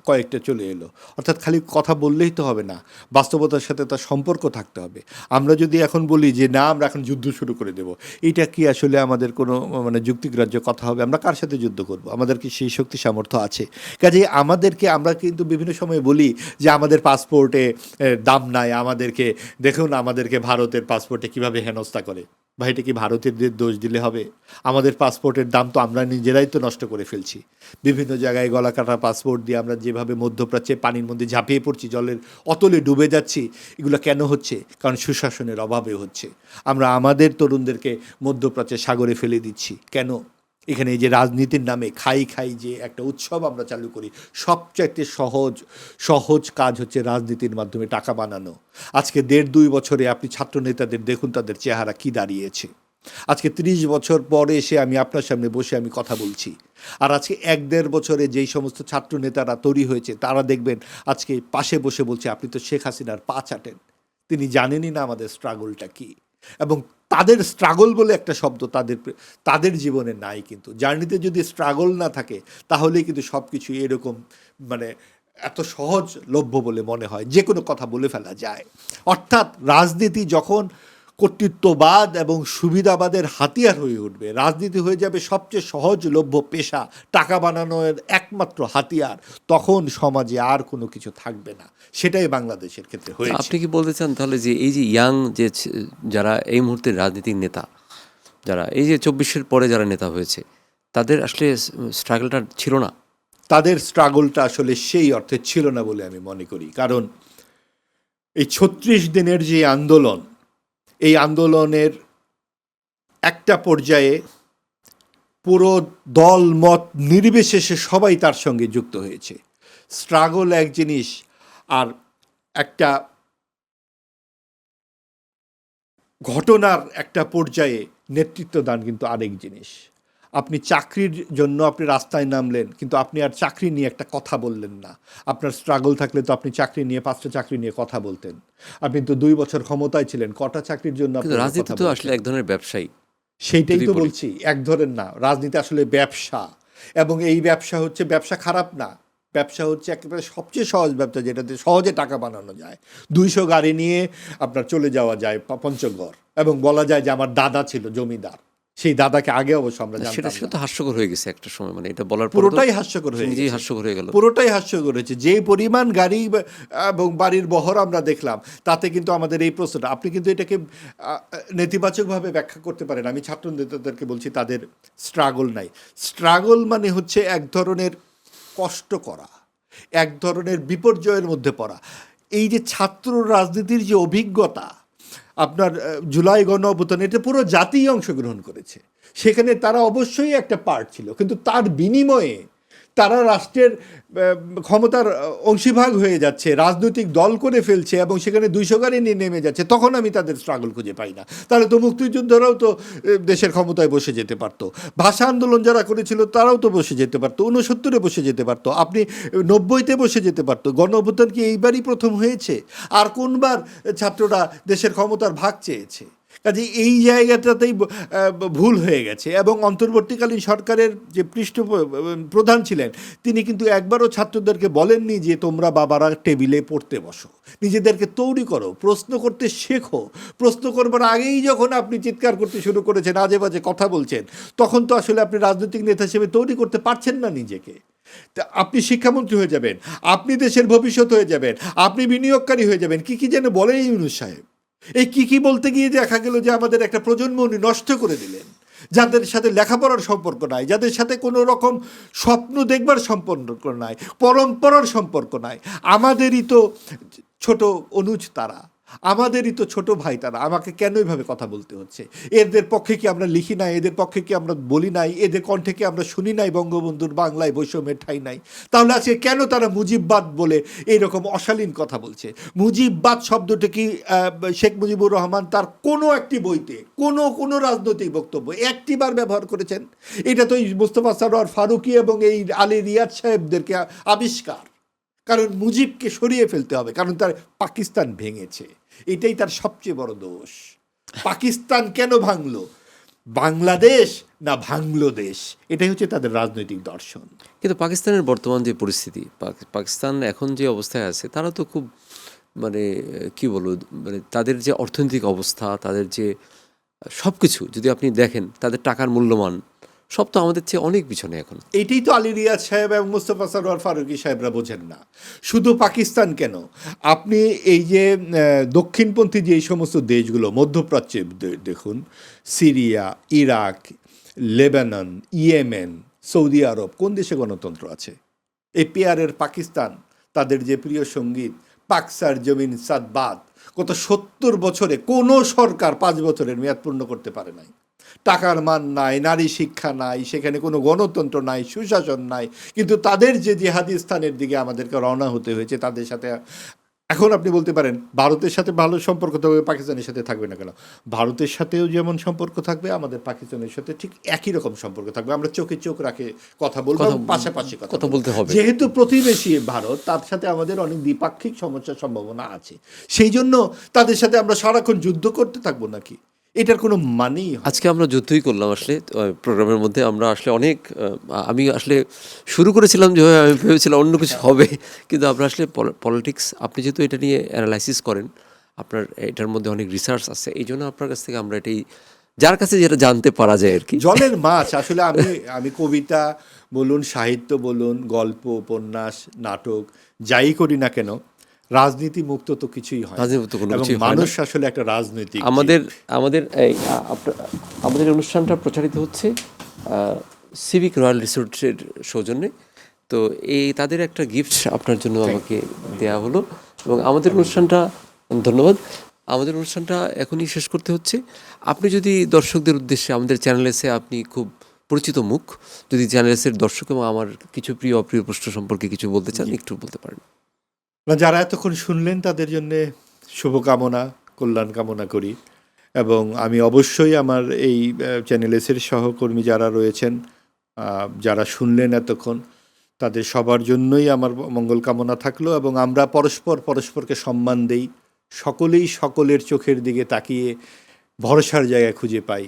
কয়েকটা চলে এলো। অর্থাৎ খালি কথা বললেই তো হবে না, বাস্তবতার সাথে তার সম্পর্ক থাকতে হবে। আমরা যদি এখন বলি যে না আমরা এখন যুদ্ধ শুরু করে দেব, এইটা কি আসলে আমাদের কোনো মানে যুক্তিগ্রাহ্য কথা হবে? আমরা কার সাথে যুদ্ধ করব? আমাদের কি সেই শক্তি সামর্থ্য আছে? কাজেই আমরা কিন্তু বিভিন্ন সময় বলি যে আমাদের পাসপোর্টে দাম নাই, আমাদেরকে ভারতের পাসপোর্টে কিভাবে হেনস্থা করে। ভাই, এটা কি ভারতীয়দের দোষ দিলে হবে? আমাদের পাসপোর্টের দাম তো আমরা নিজেরাই তো নষ্ট করে ফেলছি। বিভিন্ন জায়গায় গলা কাটা পাসপোর্ট দিয়ে আমরা যেভাবে মধ্যপ্রাচ্যে পানির মধ্যে ঝাঁপিয়ে পড়ছি, জলের অতলে ডুবে যাচ্ছি, এগুলো কেন হচ্ছে? কারণ সুশাসনের অভাবে হচ্ছে। আমরা আমাদের তরুণদেরকে মধ্যপ্রাচ্যে সাগরে ফেলে দিচ্ছি কেন? এখানে এই যে রাজনীতির নামে খাই যে একটা উৎসব আমরা চালু করি, সবচাইতে সহজ কাজ হচ্ছে রাজনীতির মাধ্যমে টাকা বানানো। আজকে 1.5-2 বছরে আপনি ছাত্র নেতাদের দেখুন, তাদের চেহারা কি দাঁড়িয়েছে। আজকে 30 বছর পরে এসে আমি আপনার সামনে বসে আমি কথা বলছি, আর আজকে 1-1.5 বছরে যেই সমস্ত ছাত্র নেতারা তৈরি হয়েছে, তারা দেখবেন আজকে পাশে বসে বলছে আপনি তো শেখ হাসিনার পা চাটেন। তিনি জানেনই না আমাদের স্ট্রাগলটা কি, এবং তাদের স্ট্রাগল বলে একটা শব্দ তাদের জীবনে নাই। কিন্তু জার্নিতে যদি স্ট্রাগল না থাকে, তাহলেই কিন্তু সব কিছু এরকম মানে এত সহজলভ্য বলে মনে হয়, যে কোনো কথা বলে ফেলা যায়। অর্থাৎ রাজনীতি যখন কর্তৃত্ববাদ এবং সুবিধাবাদের হাতিয়ার হয়ে উঠবে, রাজনীতি হয়ে যাবে সবচেয়ে সহজলভ্য পেশা, টাকা বানানোর একমাত্র হাতিয়ার, তখন সমাজে আর কোনো কিছু থাকবে না। সেটাই বাংলাদেশের ক্ষেত্রে হয়েছে। আপনি কি বলতে চান তাহলে যে এই যে ইয়াং যে যারা এই মুহূর্তে রাজনীতিক নেতা, যারা এই যে 24-এর পরে যারা নেতা হয়েছে, তাদের আসলে স্ট্রাগলটা ছিল না? তাদের স্ট্রাগলটা আসলে সেই অর্থে ছিল না বলে আমি মনে করি। কারণ এই 36 দিনের যে আন্দোলন, এই আন্দোলনের একটা পর্যায়ে পুরো দল মত নির্বিশেষে সবাই তার সঙ্গে যুক্ত হয়েছে। স্ট্রাগল এক জিনিস, আর একটা ঘটনার একটা পর্যায়ে নেতৃত্ব দান কিন্তু আরেক জিনিস। আপনি চাকরির জন্য আপনি রাস্তায় নামলেন, কিন্তু আপনি আর চাকরি নিয়ে একটা কথা বললেন না। আপনার স্ট্রাগল থাকলে তো আপনি চাকরি নিয়ে 5টা চাকরি নিয়ে কথা বলতেন। আপনি তো 2 বছর ক্ষমতায় ছিলেন, কটা চাকরির জন্য আপনি রাজনীতি তো আসলে এক ধরনের ব্যবসায়ী। সেইটাই তো বলছি, এক ধরেন না, রাজনীতি আসলে ব্যবসা। এবং এই ব্যবসা হচ্ছে, ব্যবসা খারাপ না, ব্যবসা হচ্ছে একেবারে সবচেয়ে সহজ ব্যবসা, যেটাতে সহজে টাকা বানানো যায়। 200 গাড়ি নিয়ে আপনার চলে যাওয়া যায় পঞ্চগড়, এবং বলা যায় যে আমার দাদা ছিল জমিদার। সেই দাদাকে আগে অবশ্য আমরা সেটা জানতাম সেটা না। তো হাস্যকর হয়ে গেছে একটা সময়, মানে এটা বলার পর পুরোটাই হাস্যকর হয়ে নিজেই গেছে। হাস্যকর হয়ে গেল। পুরোটাই হাস্যকর হয়েছে। যে পরিমাণ গাড়ি এবং বাড়ির বহর আমরা দেখলাম, তাতে কিন্তু আমাদের এই প্রশ্নটা, আপনি কিন্তু এটাকে নেতিবাচকভাবে ব্যাখ্যা করতে পারেন। আমি ছাত্র নেতাদেরকে বলছি তাদের স্ট্রাগল নাই। স্ট্রাগল মানে হচ্ছে এক ধরনের কষ্ট করা, এক ধরনের বিপর্যয়ের মধ্যে পড়া। এই যে ছাত্র রাজনীতির যে অভিজ্ঞতা, আপনার জুলাই গণ অভ্যুত্থান, এটা পুরো জাতিই অংশগ্রহণ করেছে, সেখানে তারা অবশ্যই একটা পার্ট ছিল, কিন্তু তার বিনিময়ে তারা রাষ্ট্রের ক্ষমতার অংশীভাগ হয়ে যাচ্ছে, রাজনৈতিক দল করে ফেলছে এবং সেখানে 200 গাড়ি নিয়ে নেমে যাচ্ছে, তখন আমি তাদের স্ট্রাগল খুঁজে পাই না। তাহলে তো মুক্তিযোদ্ধারাও তো দেশের ক্ষমতায় বসে যেতে পারতো, ভাষা আন্দোলন যারা করেছিল তারাও তো বসে যেতে পারতো, 69-এ বসে যেতে পারতো, আপনি 90-তে বসে যেতে পারতো। গণ অভ্যুত্থান কি এইবারই প্রথম হয়েছে? আর কোনবার ছাত্ররা দেশের ক্ষমতার ভাগ চেয়েছে? কাজে এই জায়গাটাতেই ভুল হয়ে গেছে। এবং অন্তর্বর্তীকালীন সরকারের যে প্রধান ছিলেন, তিনি কিন্তু একবারও ছাত্রদেরকে বলেননি যে তোমরা বাবারা টেবিলে পড়তে বসো, নিজেদেরকে তৈরি করো, প্রশ্ন করতে শেখো। প্রশ্ন করবার আগেই যখন আপনি চিৎকার করতে শুরু করেছেন, আজে বাজে কথা বলছেন, তখন তো আসলে আপনি রাজনৈতিক নেতা হিসেবে তৈরি করতে পারছেন না নিজেকে। তা আপনি শিক্ষামন্ত্রী হয়ে যাবেন, আপনি দেশের ভবিষ্যৎ হয়ে যাবেন, আপনি বিনিয়োগকারী হয়ে যাবেন, কি যেন বলে ইউনূস সাহেব। এই কি বলতে গিয়ে দেখা গেল যে আমাদের একটা প্রজন্ম উনি নষ্ট করে দিলেন, যাদের সাথে লেখাপড়ার সম্পর্ক নাই, যাদের সাথে কোনো রকম স্বপ্ন দেখবার সম্পর্ক নাই, পরম্পরার সম্পর্ক নাই। আমাদেরই তো ছোট অনুজ তারা, আমাদেরই তো ছোট ভাই তারা, আমাকে কেন এইভাবে কথা বলতে হচ্ছে? এদের পক্ষে কি আমরা লিখি নাই? এদের পক্ষে কি আমরা বলি নাই? এদের কণ্ঠে কি আমরা শুনি নাই বঙ্গবন্ধুর বাংলায় বৈষম্যের ঠাঁই নাই? তাহলে আজকে কেন তারা মুজিববাদ বলে এইরকম অশালীন কথা বলছে? মুজিববাদ শব্দটা কি শেখ মুজিবুর রহমান তার কোনো একটি বইতে কোনো রাজনৈতিক বক্তব্য একটিবার ব্যবহার করেছেন? এটা তো মোস্তফা সরোয়ার ফারুকী এবং এই আলী রিয়াদ সাহেবদেরকে আবিষ্কার। কারণ মুজিবকে সরিয়ে ফেলতে হবে, কারণ তার পাকিস্তান ভেঙেছে, এটাই তার সবচেয়ে বড় দোষ। পাকিস্তান কেন ভাঙলো? বাংলাদেশ না ভাঙলো দেশ, এটাই হচ্ছে তাদের রাজনৈতিক দর্শন। কিন্তু পাকিস্তানের বর্তমান যে পরিস্থিতি, পাকিস্তান এখন যে অবস্থায় আছে, তারা তো খুব মানে কি বলবো, মানে তাদের যে অর্থনৈতিক অবস্থা, তাদের যে সব কিছু যদি আপনি দেখেন, তাদের টাকার মূল্যমান সব তো আমাদের চেয়ে অনেক পিছনে এখন। এইটাই তো আলী রিয়াজ সাহেব এবং মোস্তফা সরোয়ার ফারুকী সাহেবরা বোঝেন না। শুধু পাকিস্তান কেন, আপনি এই যে দক্ষিণপন্থী যে এই সমস্ত দেশগুলো, মধ্যপ্রাচ্যে দেখুন, Syria, Iraq, Lebanon, Yemen, Saudi Arab, কোন দেশে গণতন্ত্র আছে? এই পেয়ারের পাকিস্তান, তাদের যে প্রিয় সঙ্গীত পাকসার জমিন সাদবাদ, গত 70 বছরে কোনো সরকার 5 বছরের মেয়াদ পূর্ণ করতে পারে নাই। টাকার মান নাই, নারী শিক্ষা নাই, সেখানে কোনো গণতন্ত্র নাই, সুশাসন নাই, কিন্তু তাদের যে জিহাদি স্থানের দিকে আমাদেরকে রওনা হতে হয়েছে, তাদের সাথে এখন আপনি বলতে পারেন ভারতের সাথে ভালো সম্পর্ক থাকবে, পাকিস্তানের সাথে থাকবে না কেন? ভারতের সাথেও যেমন সম্পর্ক থাকবে, আমাদের পাকিস্তানের সাথে ঠিক একই রকম সম্পর্ক থাকবে। আমরা চোখে চোখ রাখে কথা বলবো, পাশাপাশি কথা বলতে হবে। যেহেতু প্রতিবেশী ভারত, তার সাথে আমাদের অনেক দ্বিপাক্ষিক সমস্যার সম্ভাবনা আছে। সেই জন্য তাদের সাথে আমরা সারাক্ষণ যুদ্ধ করতে থাকবো নাকি? এটার কোনো মানেই হয় না। আজকে আমরা যুদ্ধই করলাম আসলে প্রোগ্রামের মধ্যে। আমরা আসলে অনেক আমি আসলে শুরু করেছিলাম যে আমি ভেবেছিলাম অন্য কিছু হবে, কিন্তু আমরা আসলে পলিটিক্স, আপনি যেহেতু এটা নিয়ে অ্যানালাইসিস করেন, আপনার এটার মধ্যে অনেক রিসার্চ আছে, এই জন্য আপনার কাছ থেকে আমরা এটাই, যার কাছে যেটা জানতে পারা যায় আর কি। জলের মাছ আসলে আমি কবিতা বলুন, সাহিত্য বলুন, গল্প, উপন্যাস, নাটক যাই করি না কেন, রাজনীতি মুক্ত তো কিছুই হয় না। রাজনীতি কোনো এবং কিছুই হয় না। মানুষ আসলে একটা রাজনৈতিক আমাদের আমাদের অনুষ্ঠানটা প্রচারিত হচ্ছে সিভিক রয়্যাল রিসোর্টের সৌজন্যে। তো তাদের একটা গিফট আপনার জন্য আমাকে দেয়া হলো, এবং আমাদের অনুষ্ঠানটা, ধন্যবাদ, আমাদের অনুষ্ঠানটা এখনই শেষ করতে হচ্ছে। আপনি যদি দর্শকদের উদ্দেশ্যে, আমাদের চ্যানেলেসে আপনি খুব পরিচিত মুখ, যদি চ্যানেলেসের দর্শক এবং আমার কিছু প্রিয় অপ্রিয় প্রশ্ন সম্পর্কে কিছু বলতে চান, একটু বলতে পারেন। যারা এতক্ষণ শুনলেন তাদের জন্য শুভকামনা, কল্যাণ কামনা করি। এবং আমি অবশ্যই আমার এই চ্যানেলেসের সহকর্মী যারা রয়েছেন, যারা শুনলেন এতক্ষণ, তাদের সবার জন্যই আমার মঙ্গল কামনা থাকলো। এবং আমরা পরস্পরকে সম্মান দেই, সকলেই সকলের চোখের দিকে তাকিয়ে ভরসার জায়গা খুঁজে পাই,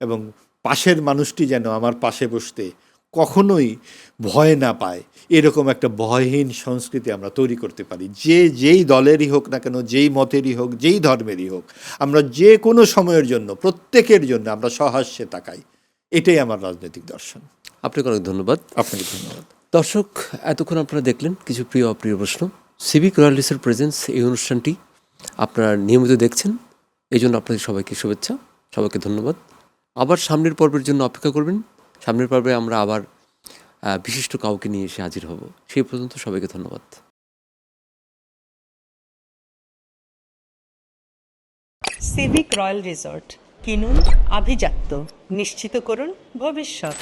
এবং পাশের মানুষটি যেন আমার পাশে বসতে কখনোই ভয় না পায়, এরকম একটা ভয়হীন সংস্কৃতি আমরা তৈরি করতে পারি। যেই দলেরই হোক না কেন, যেই মতেরই হোক, যেই ধর্মেরই হোক, আমরা যে কোনো সময়ের জন্য, প্রত্যেকের জন্য আমরা সহাস্যে তাকাই। এটাই আমার রাজনৈতিক দর্শন। আপনাকে অনেক ধন্যবাদ। আপনাকে ধন্যবাদ। দর্শক, এতক্ষণ আপনারা দেখলেন কিছু প্রিয় অপ্রিয় প্রশ্ন। সিভিক রয়্যালিস্টের প্রেজেন্স এই অনুষ্ঠানটি আপনারা নিয়মিত দেখছেন, এই জন্য আপনাদের সবাইকে শুভেচ্ছা, সবাইকে ধন্যবাদ। আবার সামনের পর্বের জন্য অপেক্ষা করবেন। সামনের পর্বে আমরা আবার বিশিষ্ট কাউকে নিয়ে এসে হাজির হব। সেই পর্যন্ত সবাইকে ধন্যবাদ। সিভিক রয়্যাল রিসর্ট, কিনুন আভিজাত্য, নিশ্চিত করুন ভবিষ্যৎ।